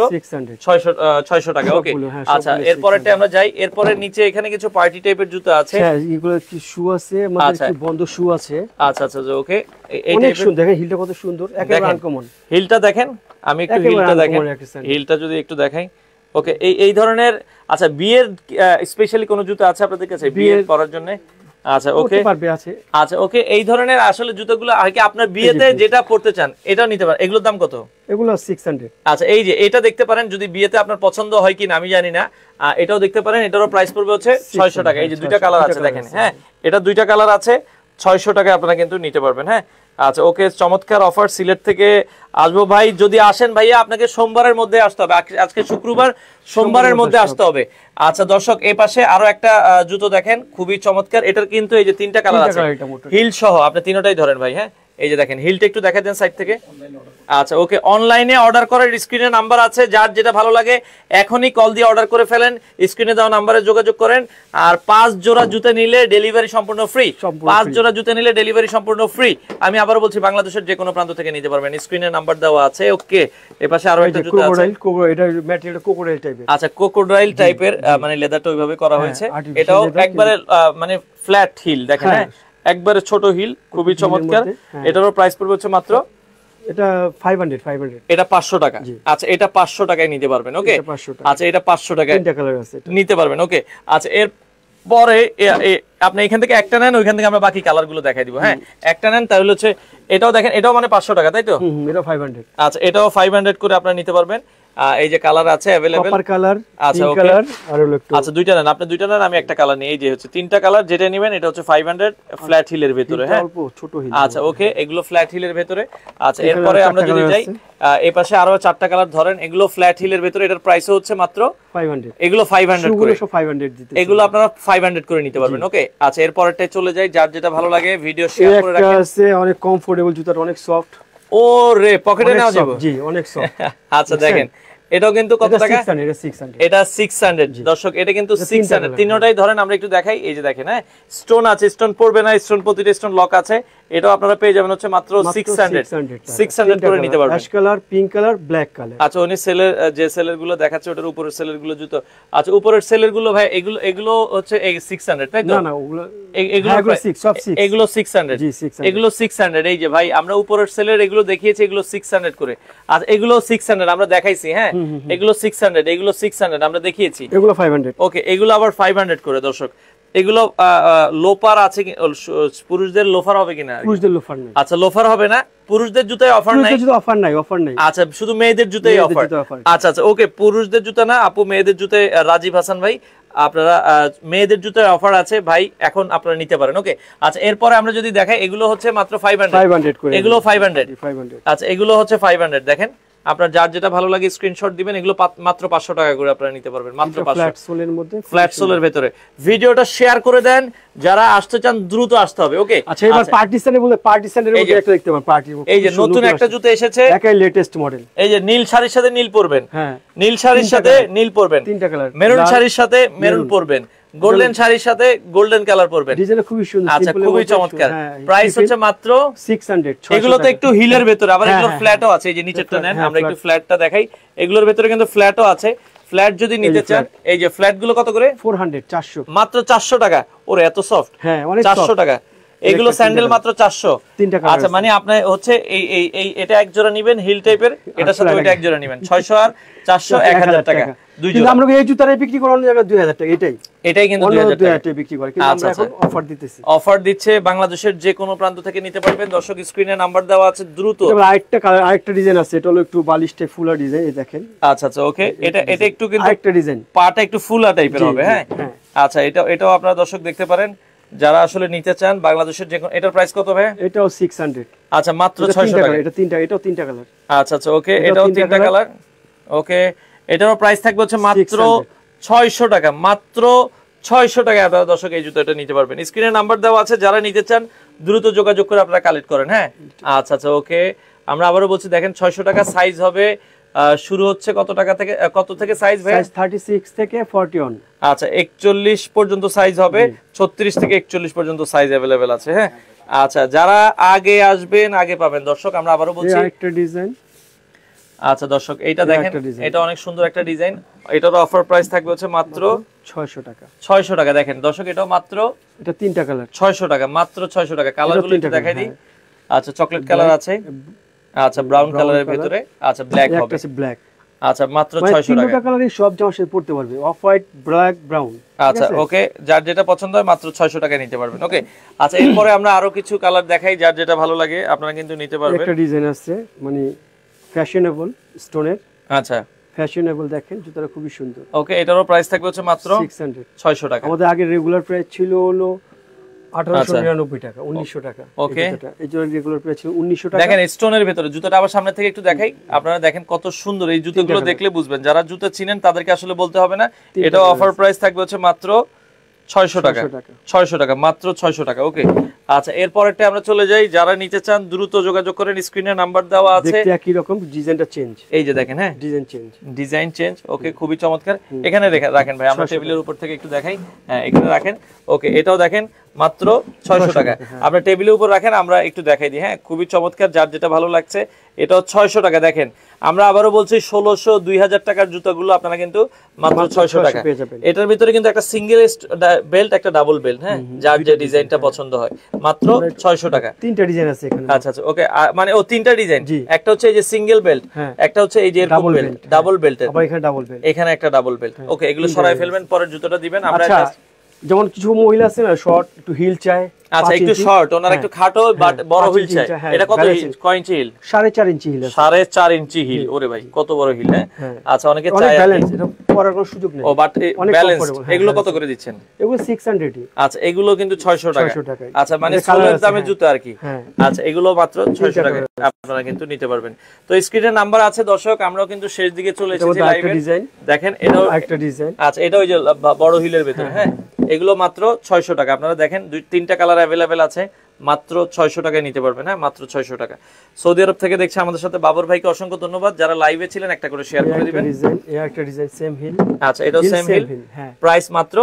600 টাকা। ওকে আচ্ছা, এরপরেরটা আমরা যাই। এরপরে নিচে এখানে কিছু পার্টি টাইপের জুতো আছে। হ্যাঁ, এগুলো কি শু আছে, আমাদের কি বন্ধ শু আছে। আচ্ছা আচ্ছা, ওকে, এই টাইপের দেখেন, হিলটা কত সুন্দর, একেবারে আনকমন। হিলটা দেখেন, আমি একটু হিলটা দেখেন, হিলটা যদি একটু দেখাই। ওকে, এই ধরনের। আচ্ছা, বিয়ের স্পেশালি কোন জুতো আছে আপনাদের কাছে বিয়ের পরার জন্য? আচ্ছা, ওকে আছে। আচ্ছা, ওকে, এই ধরনের আসলে জুতোগুলো আর কি আপনার বিয়েতে যেটা পড়তে চান এটাও নিতে পারেন। এগুলোর দাম কত? এগুলো 600। আচ্ছা, এই যে এটা দেখতে পারেন, যদি বিয়েতে আপনার পছন্দ হয় কিনা আমি জানি না, এটাও দেখতে পারেন, এটারও প্রাইস পড়বে হচ্ছে 600 টাকা। এই যে দুইটা কালার আছে দেখেন, হ্যাঁ, এটা দুইটা কালার আছে, 600 টাকায় আপনারা কিন্তু নিতে পারবেন। হ্যাঁ, আচ্ছা, ওকে, চমৎকার অফার। সিলেট থেকে আসবো ভাই, যদি আসেন ভাইয়া আপনাকে সোমবারের মধ্যে আসতে হবে, আজকে শুক্রবার, সোমবারের মধ্যে আসতে হবে। আচ্ছা দর্শক, এই পাশে আরো একটা জুতো দেখেন, খুবই চমৎকার। এটার কিন্তু এই যে তিনটা কালার আছে, হিল সহ, আপনি তিনটাই ধরেন ভাই। হ্যাঁ, এই যে দেখেন, হিলটা একটু দেখা দেন সাইড থেকে। আচ্ছা, ওকে, অনলাইনে অর্ডার করার স্ক্রিনে নাম্বার আছে, যার যেটা ভালো লাগে এখনই কল দিয়ে অর্ডার করে ফেলেন, স্ক্রিনে দেওয়া নাম্বারে যোগাযোগ করেন। আর 5 জোড়া জুতো নিলে ডেলিভারি সম্পূর্ণ ফ্রি, 5 জোড়া জুতো নিলে ডেলিভারি সম্পূর্ণ ফ্রি। আমি আবারো বলছি, বাংলাদেশের যে কোনো প্রান্ত থেকে নিতে পারবেন, স্ক্রিনে নাম্বার দেওয়া আছে। ওকে, এই পাশে আরো একটা জুতো আছে, এটা ম্যাটেরিয়ালটা কোকোডাইল টাইপের। আচ্ছা, কোকোডাইল টাইপের, মানে লেদারটা ওইভাবে করা হয়েছে। এটাও একবারে মানে ফ্ল্যাট হিল দেখেন, হ্যাঁ, একবারে ছোট হিল, খুবই চমৎকার। এটারও প্রাইস পড়বে হচ্ছে মাত্র, এটা 500, এটা 500 টাকা। আচ্ছা, এটা 500 টাকায় নিতে পারবেন। ওকে, আচ্ছা, এটা 500 টাকায় নিতে পারবেন। ওকে, আচ্ছা, এর পরে আপনি এখান থেকে একটা নেন, ওইখান থেকে আমরা বাকি কালার গুলো দেখাই দিব। হ্যাঁ, একটা নেন, তাহলে হচ্ছে এটাও দেখেন, এটাও মানে 500 টাকা, তাই তো? এটা 500। আচ্ছা, এটাও 500 করে আপনারা নিতে পারবেন। এই যে কালার আছে अवेलेबल, কপার কালার, আচ্ছা, পিঙ্ক কালার আর হলো একটু। আচ্ছা, দুইটা নেন, আপনি দুইটা নেন, আমি একটা কালার নিই। এই যে হচ্ছে তিনটা কালার, যেটা নেবেন এটা হচ্ছে 500 ফ্ল্যাট হিলের ভিতরে। হ্যাঁ, অল্প ছোট হিল। আচ্ছা, ওকে, এগুলো ফ্ল্যাট হিলের ভিতরে। আচ্ছা, এরপরে আমরা যদি যাই, এই পাশে আরো 4টা কালার ধরেন, এগুলো ফ্ল্যাট হিলের ভিতরে, এটার প্রাইস হচ্ছে মাত্র 500। এগুলো 500 করে, 500 দিতে, এগুলো আপনারা 500 করে নিতে পারবেন। ওকে, আচ্ছা, এরপরটাই চলে যাই, যার যেটা ভালো লাগে ভিডিও শেয়ার করে রাখেন। এটা আছে অনেক কমফোর্টেবল জুতাটা, অনেক সফট। ওরে, পকেটে নেওয়া যাবে। জি, অনেক সফট। আচ্ছা, দেখেন, এটাও কিন্তু কত টাকা? এটা 600। দর্শক, এটা কিন্তু 600, তিনটাই ধরেন, আমরা একটু দেখাই। এই যে দেখেন, হ্যাঁ, স্টোন আছে, স্টোন পড়বে না, স্টোন প্রতিটা স্টোন লক আছে। এটাও আপনারা পেয়ে যাবেন হচ্ছে মাত্র 600 করে নিতে পারবেন। Ash colour, pink colour, black colour. আচ্ছা, উনি সেলের যে সেলের গুলো দেখাচ্ছে, ওটার উপরের সেলের গুলো জুতো। আচ্ছা, উপরের সেলের গুলো ভাই, এগুলো হচ্ছে 600, তাই তো? না, ওগুলো এগুলো 600, এগুলো 600, এগুলো 600। এই যে ভাই, আমরা উপরের সেলের এগুলো দেখিয়েছি, এগুলো 600 করে। আচ্ছা, এগুলো 600 আমরা দেখাইছি। হ্যাঁ, এগুলো 600, এগুলো 600 আমরা দেখিয়েছি। এগুলো 500। ওকে, এগুলো আবার 500 করে। দর্শক, এগুলো লোফার আছে কি? পুরুষদের লোফার হবে কিনা? পুরুষদের লোফার নেই। আচ্ছা, লোফার হবে না, পুরুষদের জুতায় অফার নাই। অফার নাই। আচ্ছা, শুধু মেয়েদের জুতায় অফার। আচ্ছা আচ্ছা, ওকে, পুরুষদের জুতা না আপু, মেয়েদের জুতায় রাজীব হাসান ভাই, আপনারা মেয়েদের জুতায় অফার আছে ভাই, এখন আপনারা নিতে পারেন। ওকে, আচ্ছা, এরপরে আমরা যদি দেখাই, এগুলো হচ্ছে মাত্র 500 করে, এগুলো 500। আচ্ছা, এগুলো হচ্ছে 500। দেখেন, আপনার যার যেটা ভালো লাগে স্ক্রিনশট দিবেন, এগুলো মাত্র 500 টাকা করে আপনারা নিতে পারবেন, মাত্র 500, ফ্ল্যাট সোলের মধ্যে, ফ্ল্যাট সোলের ভিতরে। ভিডিওটা শেয়ার করে দেন, যারা আসতে চান দ্রুত আসতে হবে। ওকে, আচ্ছা, এবার পার্টিশনে বলে, পার্টিশনের মধ্যে একটা দেখতে পারেন, পার্টি। এই যে নতুন একটা জুতো এসেছে, একাই লেটেস্ট মডেল। এই যে নীল শাড়ির সাথে নীল পরবেন, হ্যাঁ, নীল শাড়ির সাথে নীল পরবেন, তিনটা কালার, মেরুন শাড়ির সাথে মেরুন পরবেন, গোল্ডেন শাড়ির সাথে গোল্ডেন কালার পরবেন। ডিজাইন খুবই সুন্দর, আচ্ছা, খুবই চমৎকার। প্রাইস হচ্ছে মাত্র 600। এগুলো তো একটু হিলের ভিতরে, আবার এগুলো ফ্ল্যাটও আছে। এই যে নিচেরটা নেন, আমরা একটু ফ্ল্যাটটা দেখাই। এগুলোর ভিতরে কিন্তু ফ্ল্যাটও আছে। ফ্ল্যাট যদি নিতে চান, এই যে ফ্ল্যাট গুলো কত করে? 400, মাত্র 400 টাকা। ওরে, এত সফট। হ্যাঁ, 400 টাকা। এগুলো স্যান্ডেল মাত্র 400। আচ্ছা, মানে আপনি হচ্ছে এই এটা এক জোড়া নেবেন হিল টাইপের, এটার সাথে ওইটা এক জোড়া নেবেন, 600 আর 400 1000 টাকা দুই জোড়া। আমরা এই জুতাটাই বিক্রি করার জায়গা 2000 টাকা, এটাই কিন্তু 2000 টাকা বিক্রি করে, কিন্তু আমরা এখন অফার দিতেছি। অফার দিচ্ছে, বাংলাদেশের যে কোনো প্রান্ত থেকে নিতে পারবেন। দর্শক, স্ক্রিনে নাম্বার দেওয়া আছে, দ্রুত। আরেকটা কালার, আরেকটা ডিজাইন আছে, এটা হলো একটু বালিশ টাইপ ফুলা ডিজাইন, এই দেখেন। আচ্ছা আচ্ছা, ওকে, এটা একটু কিন্তু আরেকটা ডিজাইন, পাটা একটু ফুলা টাইপের হবে। হ্যাঁ, আচ্ছা, এটাও আপনারা দর্শক দেখতে পারেন, যারা আসলে নিতে চান বাংলাদেশের যে এটার প্রাইস কত ভাই? এটাও 600। আচ্ছা মাত্র 600 টাকা। এটা তিনটা, এটাও তিনটা কালার। আচ্ছা আচ্ছা ওকে, এটাও তিনটা কালার। ওকে, এটারও প্রাইস থাকবে হচ্ছে মাত্র 600 টাকা, মাত্র 600 টাকা আপনারা দর্শক এই জুতোটা নিতে পারবেন। স্ক্রিনে নাম্বার দেওয়া আছে, যারা নিতে চান দ্রুত যোগাযোগ করে আপনারা কালেক্ট করেন। হ্যাঁ আচ্ছা আচ্ছা ওকে, আমরা আবারও বলছি দেখেন 600 টাকা। সাইজ হবে শুরু হচ্ছে কত টাকা থেকে, কত থেকে সাইজ ভাই? সাইজ 36 থেকে 41। আচ্ছা 41 পর্যন্ত সাইজ হবে, 36 থেকে 41 পর্যন্ত সাইজ अवेलेबल আছে। হ্যাঁ আচ্ছা, যারা আগে আসবেন আগে পাবেন দর্শক। আমরা আবারও বলছি একটা ডিজাইন। আচ্ছা দর্শক এইটা দেখেন, এটা অনেক সুন্দর একটা ডিজাইন। এটার অফার প্রাইস থাকবে হচ্ছে মাত্র 600 টাকা। 600 টাকা। দেখেন দর্শক এটাও মাত্র, এটা তিনটা কালার, 600 টাকা, মাত্র 600 টাকা। কালারগুলো একটু দেখাই দিই। আচ্ছা চকলেট কালার আছে, আচ্ছা ব্রাউন কালারের ভিতরে, আচ্ছা ব্ল্যাক হবে, একটা আছে ব্ল্যাক। আচ্ছা মাত্র 600 টাকা। তিনটা কালারই সব জামার সাথে পড়তে পারবে, অফ হোয়াইট, ব্ল্যাক, ব্রাউন। আচ্ছা ওকে, যার যেটা পছন্দ হয় মাত্র 600 টাকায় নিতে পারবেন। ওকে আচ্ছা, এরপরে আমরা আরো কিছু কালার দেখাই, যার যেটা ভালো লাগে আপনারা কিন্তু নিতে পারবেন। একটা ডিজাইন আছে মানে ফ্যাশনেবল স্টোনের। আচ্ছা ফ্যাশনেবল, দেখেন জুতাটা খুবই সুন্দর। ওকে, এটারও প্রাইস থাকবে হচ্ছে মাত্র 600 টাকা। আমাদের আগে রেগুলার প্রাইস ছিল হলো 1899 টাকা, 1900 টাকা। ওকে, এই জন্য রেগুলার প্রাইস ছিল 1900 টাকা। দেখেন স্টোনের ভিতরে জুতাটা আবার সামনে থেকে একটু দেখাই, আপনারা দেখেন কত সুন্দর। এই জুতাগুলো দেখলে বুঝবেন, যারা জুতা চিনেন তাদেরকে আসলে বলতে হবে না। এটা অফার প্রাইস থাকবে হচ্ছে মাত্র 600 টাকা। 600 টাকা, মাত্র 600 টাকা। ওকে আচ্ছা, এরপরেরটা আমরা চলে যাই। যারা নিতে চান দ্রুত যোগাযোগ করেন, স্ক্রিনে নাম্বার দেওয়া আছে। দেখতে একই রকম, ডিজাইনটা চেঞ্জ। এই যে দেখেন, হ্যাঁ ডিজাইন চেঞ্জ। ওকে খুবই চমৎকার। এখানে রাখেন ভাই, আমরা টেবিলের উপর থেকে একটু দেখাই। হ্যাঁ এখানে রাখেন। ওকে, এটাও দেখেন মাত্র 600 টাকা। আপনার টেবিলের উপর রাখেন, আমরা একটু দেখাই দিই। হ্যাঁ খুবই চমৎকার, যার যেটা ভালো লাগছে। এটাও 600 টাকা। দেখেন আমরা আবারও বলছি 1600 2000 টাকার জুতাগুলো আপনারা কিন্তু মাত্র 600 টাকা পেয়ে যাবেন। এটার ভিতরে কিন্তু একটা সিঙ্গেল বেল্ট, একটা ডাবল বেল্ট, হ্যাঁ যার যে ডিজাইনটা পছন্দ হয়, মাত্র 600 টাকা। তিনটা ডিজাইন আছে এখানে। আচ্ছা আচ্ছা ওকে, মানে ও তিনটা ডিজাইন, একটা হচ্ছে এই যে সিঙ্গেল বেল্ট, একটা হচ্ছে এই যে ডাবল বেল্ট, ডাবল বেল্টের, আবার এখানে ডাবল বেল্ট, এখানে একটা ডাবল বেল্ট। ওকে, এগুলো সরাই ফেলবেন, পরের জুতোটা দিবেন। আমরা যেমন কিছু মহিলা আছে না, শর্ট একটু হিল চায়। আচ্ছা একটু শর্ট, ওনারা একটু খাটো বাট বড় হিল চায়। এটা কত হিল, কয় ইঞ্চি হিল? 4.5 ইঞ্চি হিল। 4.5 ইঞ্চি হিল। ওরে ভাই কত বড় হিল। হ্যাঁ আচ্ছা, অনেকে চায় ব্যালেন্স, এটা পরার কোনো সুযোগ নেই। ও বাট ব্যালেন্স। এগুলো কত করে দিচ্ছেন? এগুলো 600। আচ্ছা এগুলো কিন্তু 600 টাকা। আচ্ছা মানে সোলের দামে জুতো আর কি। আচ্ছা এগুলো মাত্র 600 টাকা আপনারা কিন্তু নিতে পারবেন। তো স্ক্রিনে নাম্বার আছে দর্শক, আমরাও কিন্তু শেষ দিকে চলে এসেছি লাইভে। দেখেন এটাও একটা ডিজাইন। আচ্ছা এটা ওই যে বড় হিলের ভিতরে। হ্যাঁ এগুলো মাত্র 600 টাকা। আপনারা দেখেন তিনটা কালার अवेलेबल আছে, মাত্র 600 টাকায় নিতে পারবেন। হ্যাঁ মাত্র 600 টাকা। সৌদি আরব থেকে দেখছে আমাদের সাথে বাবর ভাইকে অসংখ্য ধন্যবাদ। যারা লাইভে ছিলেন একটা করে শেয়ার করে দিবেন। একটা ডিজাইন সেম হিল। আচ্ছা এটাও সেম হিল, প্রাইস মাত্র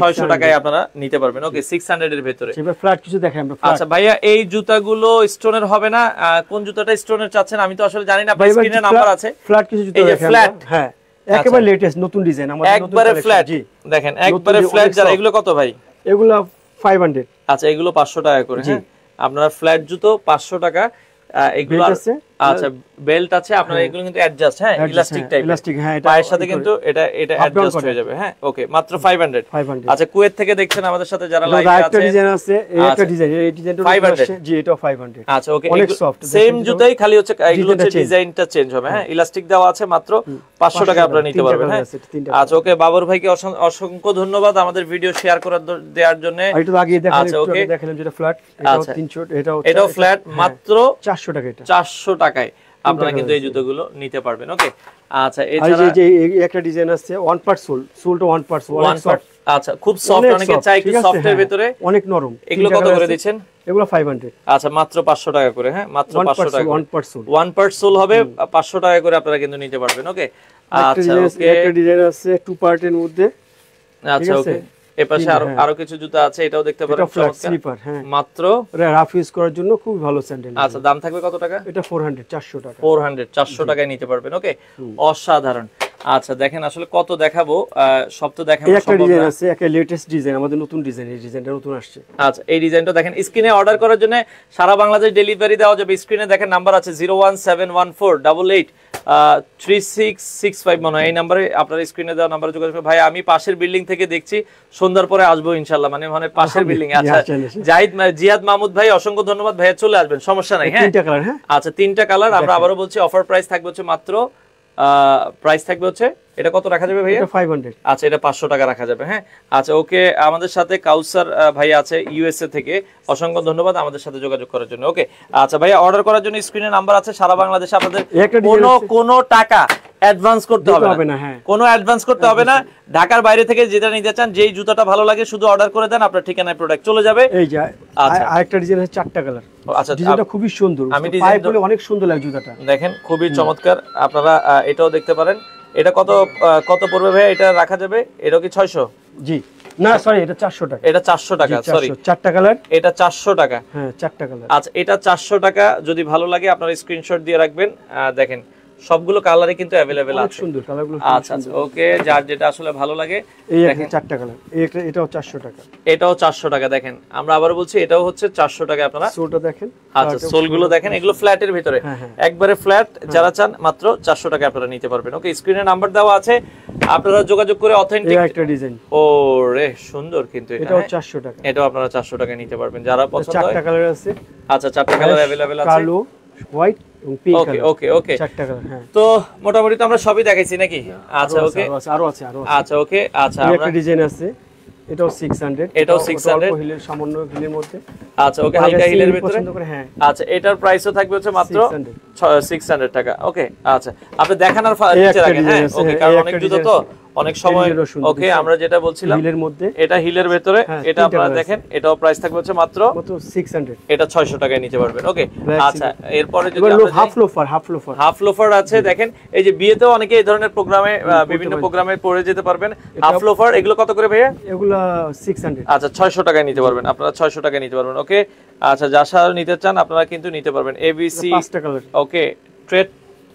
600 টাকায় আপনারা নিতে পারবেন। ওকে 600 এর ভিতরে। এবার ফ্ল্যাট কিছু দেখাই আমরা। আচ্ছা ভাইয়া, এই জুতাগুলো স্টোনের হবে না? কোন জুতাটা স্টোনের চাচ্ছেন আমি তো আসলে জানি না। আপনার স্ক্রিনে নাম্বার আছে। ফ্ল্যাট কিছু জুতা দেখাই। ফ্ল্যাট, হ্যাঁ একেবারে লেটেস্ট নতুন ডিজাইন আমাদের, একবারে ফ্ল্যাট। দেখেন একবারে ফ্ল্যাট। যারা এগুলো কত ভাই? এগুলো 500। আচ্ছা এগুলো 500 টাকা করে। হ্যাঁ আপনারা ফ্ল্যাট জুতো 500 টাকা। এগুলো আচ্ছা বেল্ট আছে আপনার, এগুলো কিন্তু অ্যাডজাস্ট। হ্যাঁ ইলাস্টিক টাইপ, পায়ের সাথে কিন্তু এটা অ্যাডজাস্ট হয়ে যাবে। হ্যাঁ ওকে মাত্র 500। আচ্ছা কুয়েত থেকে দেখছেন আমাদের সাথে যারা লাইভে আছে। একটা ডিজাইন আছে, একটা ডিজাইন, এই ডিজাইনটা 500। জি এটাও 500। আচ্ছা ওকে, অনেক সফট সেম জুতাই, খালি হচ্ছে এগুলো হচ্ছে ডিজাইনটা চেঞ্জ হবে। হ্যাঁ ইলাস্টিক দেওয়া আছে, মাত্র 500 টাকা আপনারা নিতে পারবেন। হ্যাঁ আচ্ছা ওকে, বাবর ভাইকে অসংখ্য ধন্যবাদ আমাদের ভিডিও শেয়ার করে দেওয়ার জন্য। একটু আগে দেখালাম যেটা ফ্ল্যাট, এটাও 300। এটাও ফ্ল্যাট, মাত্র 400 টাকা। এটা 400 টাকায় আপনারা কিন্তু এই জুতোগুলো নিতে পারবেন। ওকে আচ্ছা, এছাড়া এই যে একটা ডিজাইন আছে ওয়ান পার্ট সোল, সোলটা ওয়ান পার্ট, আচ্ছা খুব সফট, অনেকে চায় একটু সফটের ভিতরে, অনেক নরম। এগুলো কত করে দিচ্ছেন? এগুলো 500। আচ্ছা মাত্র 500 টাকা করে। হ্যাঁ মাত্র 500 টাকা। ওয়ান পার্ট সোল হবে 500 টাকা করে আপনারা কিন্তু নিতে পারবেন। ওকে আচ্ছা ওকে, একটা ডিজাইন আছে টু পার্টের মধ্যে। আচ্ছা ওকে, এপাশে আরো কিছু জুতা আছে, এটাও দেখতে পারেন। স্লিপার, হ্যাঁ মাত্র রাফ ইউজ করার জন্য খুব ভালো স্যান্ডেল। আচ্ছা দাম থাকবে কত টাকা? এটা 400 টাকা। 400 টাকায় নিতে পারবেন। ওকে অসাধারণ। আচ্ছা দেখেন আসলে কত দেখাবো, সব তো দেখানো সম্ভব না। একটা ডিজাইন আছে, একটা লেটেস্ট ডিজাইন, আমাদের নতুন ডিজাইন, এই ডিজাইনটা নতুন আসছে। আচ্ছা এই ডিজাইনটা দেখেন, স্ক্রিনে অর্ডার করার জন্য সারা বাংলাদেশ ডেলিভারি দেওয়া যাবে। স্ক্রিনে দেখেন নাম্বার আছে 01714883665 মনে হয়, এই নম্বরে আপনার স্ক্রিনে দেওয়া নাম্বারে যোগাযোগ করুন। ভাই আমি পাশের বিল্ডিং থেকে দেখছি, সন্ধ্যার পরে আসবো ইনশাআল্লাহ, মানে পাশের বিল্ডিং। আচ্ছা জিয়াদ মাহমুদ ভাই অসংখ্য ধন্যবাদ, ভাইয়া চলে আসবেন, সমস্যা নাই। হ্যাঁ আচ্ছা তিনটা কালার। আমরা আবারও বলছি অফার প্রাইস থাকবে হচ্ছে মাত্র প্রাইস থাকবে হচ্ছে এটা কত রাখা যাবে ভাইয়া? 500। আচ্ছা, এটা 500 টাকা রাখা যাবে। হ্যাঁ, আচ্ছা ওকে। আমাদের সাথে কাউসার ভাই আছে ইউএসএ থেকে, অসংখ্য ধন্যবাদ আমাদের সাথে যোগাযোগ করার জন্য। ওকে, আচ্ছা ভাইয়া, অর্ডার করার জন্য স্ক্রিনে নাম্বার আছে। সারা বাংলাদেশে আপনাদের কোনো টাকা অ্যাডভান্স করতে হবে না। হ্যাঁ, কোনো অ্যাডভান্স করতে হবে না। ঢাকার বাইরে থেকে যেটা নিতে চান, যেই জুতাটা ভালো লাগে শুধু অর্ডার করে দেন, আপনার ঠিকানায় প্রোডাক্ট চলে যাবে। এই যে আরেকটা ডিজাইন আছে 4টা কালার। আচ্ছা, ডিজাইনটা খুবই সুন্দর, আমি ডিজাইন বলে অনেক সুন্দর লাগে জুতাটা, দেখেন খুবই চমৎকার। আপনারা এটাও দেখতে পারেন। এটা কত পড়বে ভাই? এটা রাখা যাবে, এটা কি 600? জি না, সরি, এটা 400 টাকা। এটা 400 টাকা, সরি 4টা কালার, এটা 400 টাকা। হ্যাঁ, 4টা কালার। আচ্ছা, এটা 400 টাকা। যদি ভালো লাগে আপনারা স্ক্রিনশট দিয়ে রাখবেন। দেখেন সবগুলো কালারই কিন্তু अवेलेबल আছে, সুন্দর কালারগুলো। আচ্ছা আচ্ছা, ওকে, যার যেটা আসলে ভালো লাগে। এই দেখেন 4টা কালার, এটাও 400 টাকা, এটাও 400 টাকা। দেখেন আমরা আবার বলছি, এটাও হচ্ছে 400 টাকা। আপনারা সোলটা দেখেন। আচ্ছা, সোলগুলো দেখেন, এগুলো ফ্ল্যাটের ভিতরে, একবারে ফ্ল্যাট। যারা চান মাত্র 400 টাকা আপনারা নিতে পারবেন। ওকে, স্ক্রিনে নাম্বার দেওয়া আছে, আপনারা যোগাযোগ করে অথেন্টিক একটা ডিজাইন। ও রে, সুন্দর কিন্তু এটাও 400 টাকা। এটাও আপনারা 400 টাকা নিতে পারবেন যারা পছন্দ হয়। 4টা কালার আছে। আচ্ছা, 4টা কালার अवेलेबल আছে, কালো, হোয়াইট এবং পিঙ্ক কালার। ওকে ওকে ওকে, 4টা কালার। হ্যাঁ, তো মোটামুটি তো আমরা সবই দেখাইছি নাকি? আচ্ছা ওকে, আরো আছে। আচ্ছা ওকে, আচ্ছা আমরা একটা ডিজাইন আছে, এটাও 600, এটাও 600 হিলের, সামান্য হিলের মধ্যে। আচ্ছা ওকে, হালকা হিলের ভিতরে। হ্যাঁ, আচ্ছা, এটার প্রাইসও থাকবে হচ্ছে মাত্র 600 টাকা। ওকে, আচ্ছা আপনি দেখান আর নিচে রাখেন। হ্যাঁ, ওকে, কারণ অনেক জুতো তো অনেক সময়। ওকে, আমরা যেটা বলছিলাম হিলের মধ্যে, এটা হিলের ভিতরে, এটা আপনারা দেখেন, এটাও প্রাইস থাকবে হচ্ছে মাত্র 600, এটা 600 টাকায় নিতে পারবেন। ওকে, আচ্ছা এরপরে যদি হাফ লোফার আছে, দেখেন এই যে বিয়েতেও অনেকে এই ধরনের প্রোগ্রামে, বিভিন্ন প্রোগ্রামে পরে যেতে পারবেন। হাফ লোফার এগুলো কত করে ভাইয়া? এগুলো 600। আচ্ছা, 600 টাকায় নিতে পারবেন, আপনারা 600 টাকায় নিতে পারবেন। ওকে, আচ্ছা যারা নিতে চান আপনারা কিন্তু নিতে পারবেন। এবিসি, ওকে, ট্রেড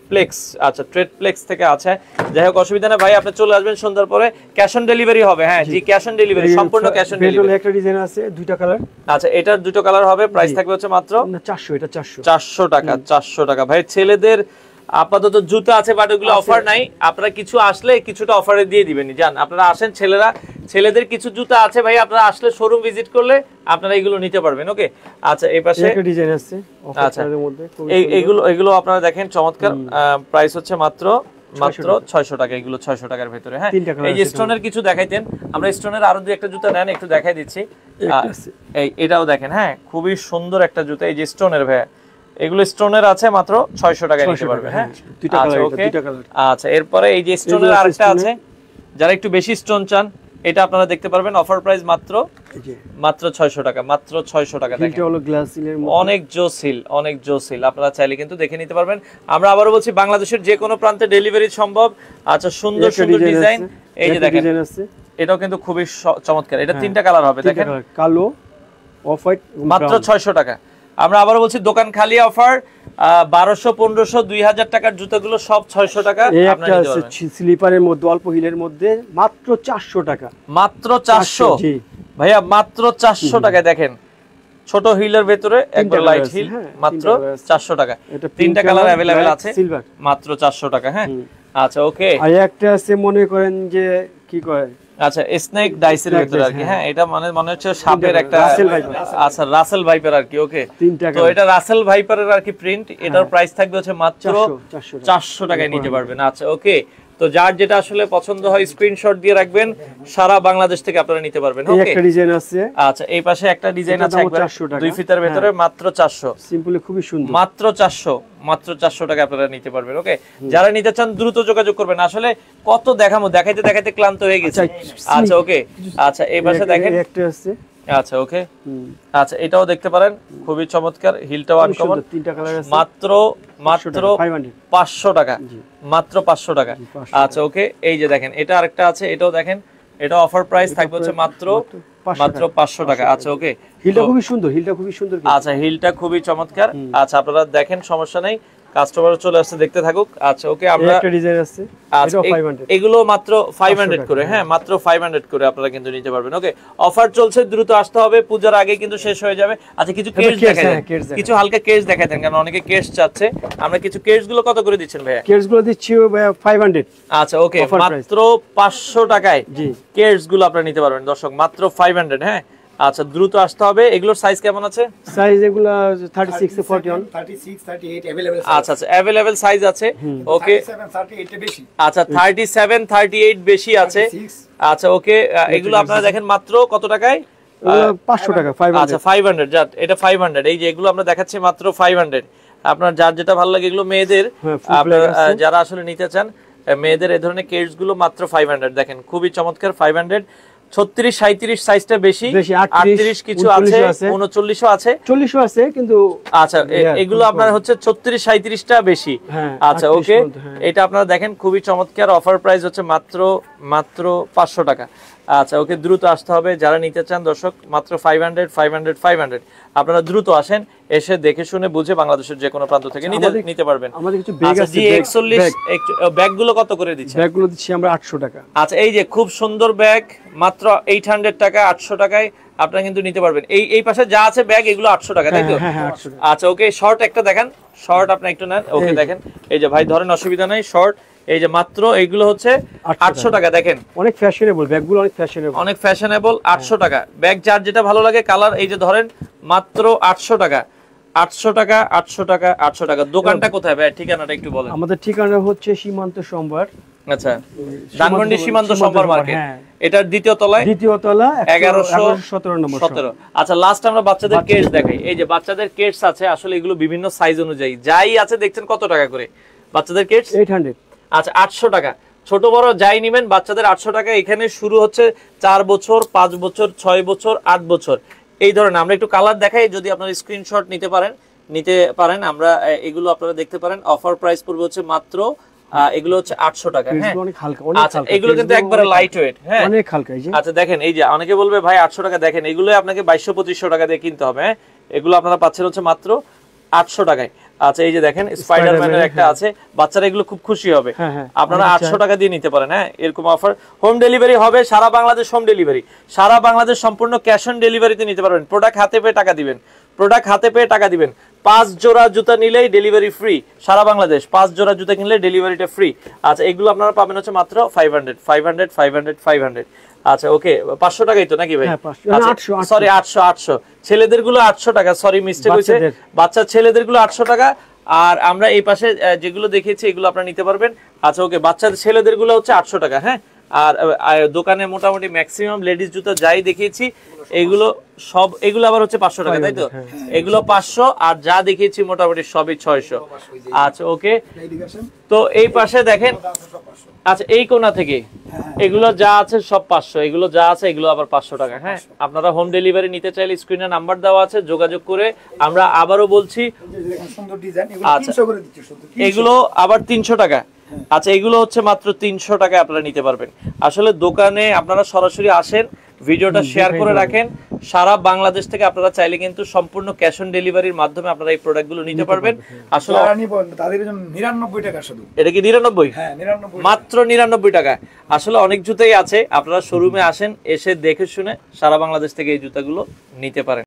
প্লেক্স, আচ্ছা ট্রেড প্লেক্স থেকে আছে। যাই হোক, অসুবিধা না ভাই, আপনি চলে আসবেন সন্ধ্যার পরে, ক্যাশ অন ডেলিভারি হবে। হ্যাঁ জি, ক্যাশ অন ডেলিভারি, সম্পূর্ণ ক্যাশ অন ডেলিভারি। একটা ডিজাইন আছে, 2টা কালার। আচ্ছা, এটার 2টো কালার হবে, প্রাইস থাকবে হচ্ছে মাত্র 400। এটা 400 টাকা। 400 টাকা ভাই। ছেলেদের আপাতত জুতা আছে, বাট ওগুলো অফার নাই। আপনারা কিছু আসলে কিছুটা অফারে দিয়ে দিবেন। জান, আপনারা আসেন, ছেলেদের কিছু জুতা আছে ভাই, আপনারা আসলে শোরুম ভিজিট করলে আপনারা এগুলো নিতে পারবেন। ওকে, আচ্ছা এই পাশে একটা ডিজাইন আছে অফারের মধ্যে, এগুলো আপনারা দেখেন চমৎকার। প্রাইস হচ্ছে মাত্র 600 টাকা। এগুলো 600 টাকার ভিতরে। হ্যাঁ, এই যে স্টোনের কিছু দেখাইতেন, আমরা স্টোনের আরো দুই একটা জুতা নেন, একটু দেখাই দিচ্ছি। এটাও দেখেন, হ্যাঁ খুবই সুন্দর একটা জুতা, এই যে স্টোনের ভাই, এগুলো স্টোনের আছে, মাত্র 600 টাকা নিতে পারবে। হ্যাঁ, আচ্ছা ওকে, আচ্ছা এরপরে এই যে স্টোনের আরেকটা আছে, যারা একটু বেশি স্টোন চান, এটা আপনারা দেখতে পারবেন। অফার প্রাইস মাত্র 600 টাকা, মাত্র 600 টাকা। দেখেন অনেক জোসিল, অনেক জোসিল, আপনারা চাইলে কিন্তু দেখে নিতে পারবেন। আমরা আবারও বলছি, বাংলাদেশের যে কোনো প্রান্তে ডেলিভারি সম্ভব। আচ্ছা, সুন্দর সুন্দর ডিজাইন, এই যে দেখেন, এটাও কিন্তু খুবই চমৎকার। এটা 3টা কালার হবে, দেখেন, কালো, অফ হোয়াইট, মাত্র 600 টাকা। আমরা আবারও বলছি, দোকান খালি অফার। 1200, 1500, 2000 টাকার জুতাগুলো সব 600 টাকা। আপনারা নিতে পারবেন। স্লিপারের মধ্যে, অল্প হিলের মধ্যে, মাত্র 400 টাকা। মাত্র 400 ভাইয়া, মাত্র 400 টাকায়। দেখেন ছোট হিলের ভেতরে, একবার লাইট হিল, মাত্র 400 টাকা। 3টা কালার अवेलेबल আছে, মাত্র 400 টাকা। হ্যাঁ, আচ্ছা ওকে। আর একটা আছে, মনে করেন যে কি কয়, আচ্ছা স্নেক ডাইসের ভিতরে আর কি। হ্যাঁ, এটা মনে হচ্ছে সাপের একটা, আচ্ছা রাসেল ভাইপার আর কি। ওকে, তো এটা রাসেল ভাইপারের আর কি প্রিন্ট। এটার প্রাইস থাকবে হচ্ছে মাত্র 400 টাকায় নিতে পারবেন। আচ্ছা ওকে, তো যার যেটা আসলে পছন্দ হয় স্ক্রিনশট দিয়ে রাখবেন, সারা বাংলাদেশ থেকে আপনারা নিতে পারবেন। ওকে, একটা ডিজাইন আছে। আচ্ছা, এই পাশে একটা ডিজাইন আছে, একবার 2 ফিতার ভিতরে, মাত্র 400। সিম্পলি খুবই সুন্দর, মাত্র 400, মাত্র 400 টাকা আপনারা নিতে পারবেন। ওকে, যারা নিতে চান দ্রুত যোগাযোগ করবেন। আসলে কত দেখামো, দেখাইতে দেখাইতে ক্লান্ত হয়ে গেছে। আচ্ছা ওকে, আচ্ছা এই পাশে দেখেন একটা আছে। আচ্ছা ওকে, আচ্ছা এটাও দেখতে পারেন, খুবই চমৎকার, হিলটাও আনকমন। 3টা কালার আছে, মাত্র 500 টাকা, মাত্র 500 টাকা। আচ্ছা ওকে, এই যে দেখেন, এটা আরেকটা আছে, এটাও দেখেন, এটা অফার প্রাইস থাকবে হচ্ছে মাত্র 500 টাকা। আচ্ছা ওকে, হিলটা খুবই সুন্দর, হিলটা খুবই সুন্দর। আচ্ছা, হিলটা খুবই চমৎকার। আচ্ছা, আপনারা দেখেন, সমস্যা নাই, কাস্টমার চলে আসছে, দেখতে থাকুক। আচ্ছা ওকে, আমরা একটা ডিজাইন আছে, এটাও 500, এগুলো মাত্র 500 করে। হ্যাঁ, মাত্র 500 করে আপনারা কিন্তু নিতে পারবেন। ওকে, অফার চলছে, দ্রুত আসতে হবে, পূজার আগে কিন্তু শেষ হয়ে যাবে। আচ্ছা, কিছু কেস দেখাই দেন, কিছু হালকা কেস দেখাই দেন, কারণ অনেকে কেস চাচ্ছে। আমরা কিছু কেস গুলো কত করে দিচ্ছেন ভাইয়া? কেস গুলো দিচ্ছি ভাইয়া 500। আচ্ছা ওকে, মাত্র 500 টাকায় জি কেস গুলো আপনারা নিতে পারবেন দর্শক, মাত্র 500। হ্যাঁ, আচ্ছা দ্রুত আসতে হবে। এগুলোর সাইজ কেমন আছে? সাইজ এগুলা 36 এ 41 36 38 अवेलेबल। আচ্ছা আচ্ছা अवेलेबल সাইজ আছে। ওকে 37 38 এর বেশি। আচ্ছা 37 38 বেশি আছে। আচ্ছা ওকে, এগুলো আপনারা দেখেন মাত্র কত টাকায়? 500 টাকা 500। আচ্ছা 500, জাত এটা 500। এই যে এগুলো আমরা দেখাচ্ছি মাত্র 500। আপনার যার যেটা ভালো লাগে এগুলো মেয়েদের, আপনারা যারা আসলে নিতে চান মেয়েদের এই ধরনের কেটস গুলো মাত্র 500। দেখেন খুবই চমৎকার 500। 36 37 সাইজটা বেশি, 38 কিছু আছে, 39ও আছে, 40ও আছে কিন্তু। আচ্ছা এগুলো আপনার হচ্ছে 36 37টা বেশি। আচ্ছা ওকে, এটা আপনারা দেখেন খুবই চমৎকার। অফার প্রাইস হচ্ছে মাত্র 500 টাকা। আচ্ছা ওকে, দ্রুত আসতে হবে যারা নিতে চান দর্শক। মাত্র 500 আপনারা দ্রুত আসেন, এসে দেখে শুনে বুঝে বাংলাদেশের যে কোনো প্রান্ত থেকে নিতে পারবেন। আমাদের কিছু ব্যাগ আছে, G41 ব্যাগগুলো কত করে দিচ্ছেন? ব্যাগগুলো দিচ্ছি আমরা 800 টাকা। আচ্ছা এই যে খুব সুন্দর ব্যাগ মাত্র 800 টাকা, 800 টাকায় আপনারা কিন্তু নিতে পারবেন। এই পাশে যা আছে ব্যাগ এগুলো 800 টাকা, তাই তো? আচ্ছা ওকে, শর্ট একটা দেখেন, শর্ট আপনি একটু নেন। ওকে দেখেন, এই যে ভাই ধরেন, অসুবিধা নাই। শর্ট এই যে মাত্র এইগুলো হচ্ছে 800 টাকা। দেখেন অনেক ফ্যাশনেবল ব্যাগগুলো, অনেক ফ্যাশনেবল 800 টাকা। ব্যাগ যার যেটা ভালো লাগে কালার, এই যে ধরেন মাত্র 800 টাকা। 800 টাকা 800 টাকা 800 টাকা। দোকানটা কোথায় ভাই, ঠিকানাটা একটু বলেন। আমাদের ঠিকানা হচ্ছে সীমান্ত সম্ভার। আচ্ছা, ধানমন্ডি সীমান্ত সম্ভার মার্কেট, এটার দ্বিতীয় তলায় 1117 নম্বর। আচ্ছা লাস্ট আমরা বাচ্চাদের কেটস দেখাই। এই যে বাচ্চাদের কেটস আছে, আসলে এগুলো বিভিন্ন সাইজ অনুযায়ী যাই আছে দেখছেন কত টাকা করে বাচ্চাদের কেটস? 800। আচ্ছা 800 টাকা। ছোট বড় যাই নেবেন বাচ্চাদের 800 টাকা। এখানে শুরু হচ্ছে 4 বছর, 5 বছর, 6 বছর, 8 বছর এই ধরনের। আমরা একটু কালার দেখাই, যদি আপনারা স্ক্রিনশট নিতে পারেন আমরা এগুলো আপনারা দেখতে পারেন। অফার প্রাইস পড়বে হচ্ছে মাত্র এগুলো হচ্ছে 800 টাকা। হ্যাঁ আচ্ছা, এগুলো কিন্তু একবারে লাইট ওয়েট। হ্যাঁ অনেক হালকা। আচ্ছা দেখেন, এই যে অনেকে বলবে ভাই 800 টাকা, দেখেন এগুলো আপনাকে 2200-2500 টাকা দিয়ে কিনতে হবে। হ্যাঁ এগুলো আপনারা পাচ্ছেন হচ্ছে মাত্র 800 টাকায়। আচ্ছা এই যে দেখেন স্পাইডারম্যানের একটা আছে, বাচ্চারা এগুলো খুব খুশি হবে। আপনারা 800 টাকা দিয়ে নিতে পারেন। হ্যাঁ এরকম অফার। হোম ডেলিভারি হবে সারা বাংলাদেশ, হোম ডেলিভারি সারা বাংলাদেশ, সম্পূর্ণ ক্যাশ অন ডেলিভারিতে নিতে পারবেন। প্রোডাক্ট হাতে পেয়ে টাকা দিবেন। 5 জোড়া জুতা নিলেই ডেলিভারি ফ্রি সারা বাংলাদেশ। 5 জোড়া জুতা কিনলে ডেলিভারিটা ফ্রি। আচ্ছা এগুলো আপনারা পাবেন হচ্ছে মাত্র 500। আচ্ছা ওকে, 500 টাকাই তো নাকি ভাই? সরি 800। ছেলেদের গুলো 800 টাকা, সরি মিস্টেক হয়েছে। বাচ্চা ছেলেদের গুলো 800 টাকা। আর আমরা এই পাশে যেগুলো দেখিয়েছি এগুলো আপনারা নিতে পারবেন। আচ্ছা ওকে, বাচ্চাদের ছেলেদের গুলো হচ্ছে 800 টাকা। হ্যাঁ আর দোকানে মোটামুটি ম্যাক্সিমাম লেডিস জুতা যাই দেখিয়েছি এগুলো সব, এগুলো আবার হচ্ছে 500 টাকা, তাই তো? এগুলো 500, আর যা দেখিয়েছি মোটামুটি সবই 600। আচ্ছা ওকে, তো এই পাশে দেখেন। আচ্ছা এই কোণা থেকে এগুলো যা আছে সব 500, এগুলো যা আছে এগুলো আবার 500 টাকা। হ্যাঁ আপনারা হোম ডেলিভারি নিতে চাইলে স্ক্রিনে নাম্বার দেওয়া আছে, যোগাযোগ করে। আমরা আবারও বলছি আচ্ছা এগুলো আবার 300 টাকা। আচ্ছা এগুলো হচ্ছে মাত্র 300 টাকায় আপনারা নিতে পারবেন। আসলে দোকানে আপনারা সরাসরি আসেন, ভিডিওটা শেয়ার করে রাখেন। সারা বাংলাদেশ থেকে আপনারা চাইলে কিন্তু সম্পূর্ণ ক্যাশ অন ডেলিভারির মাধ্যমে আপনারা এই প্রোডাক্টগুলো নিতে পারবেন। আসলে তাদের জন্য 99 টাকা শুধু। এটা কি 99? হ্যাঁ 99, মাত্র 99 টাকা। আসলে অনেক জুতাই আছে, আপনারা শোরুমে আসেন, এসে দেখে শুনে সারা বাংলাদেশ থেকে এই জুতাগুলো নিতে পারেন।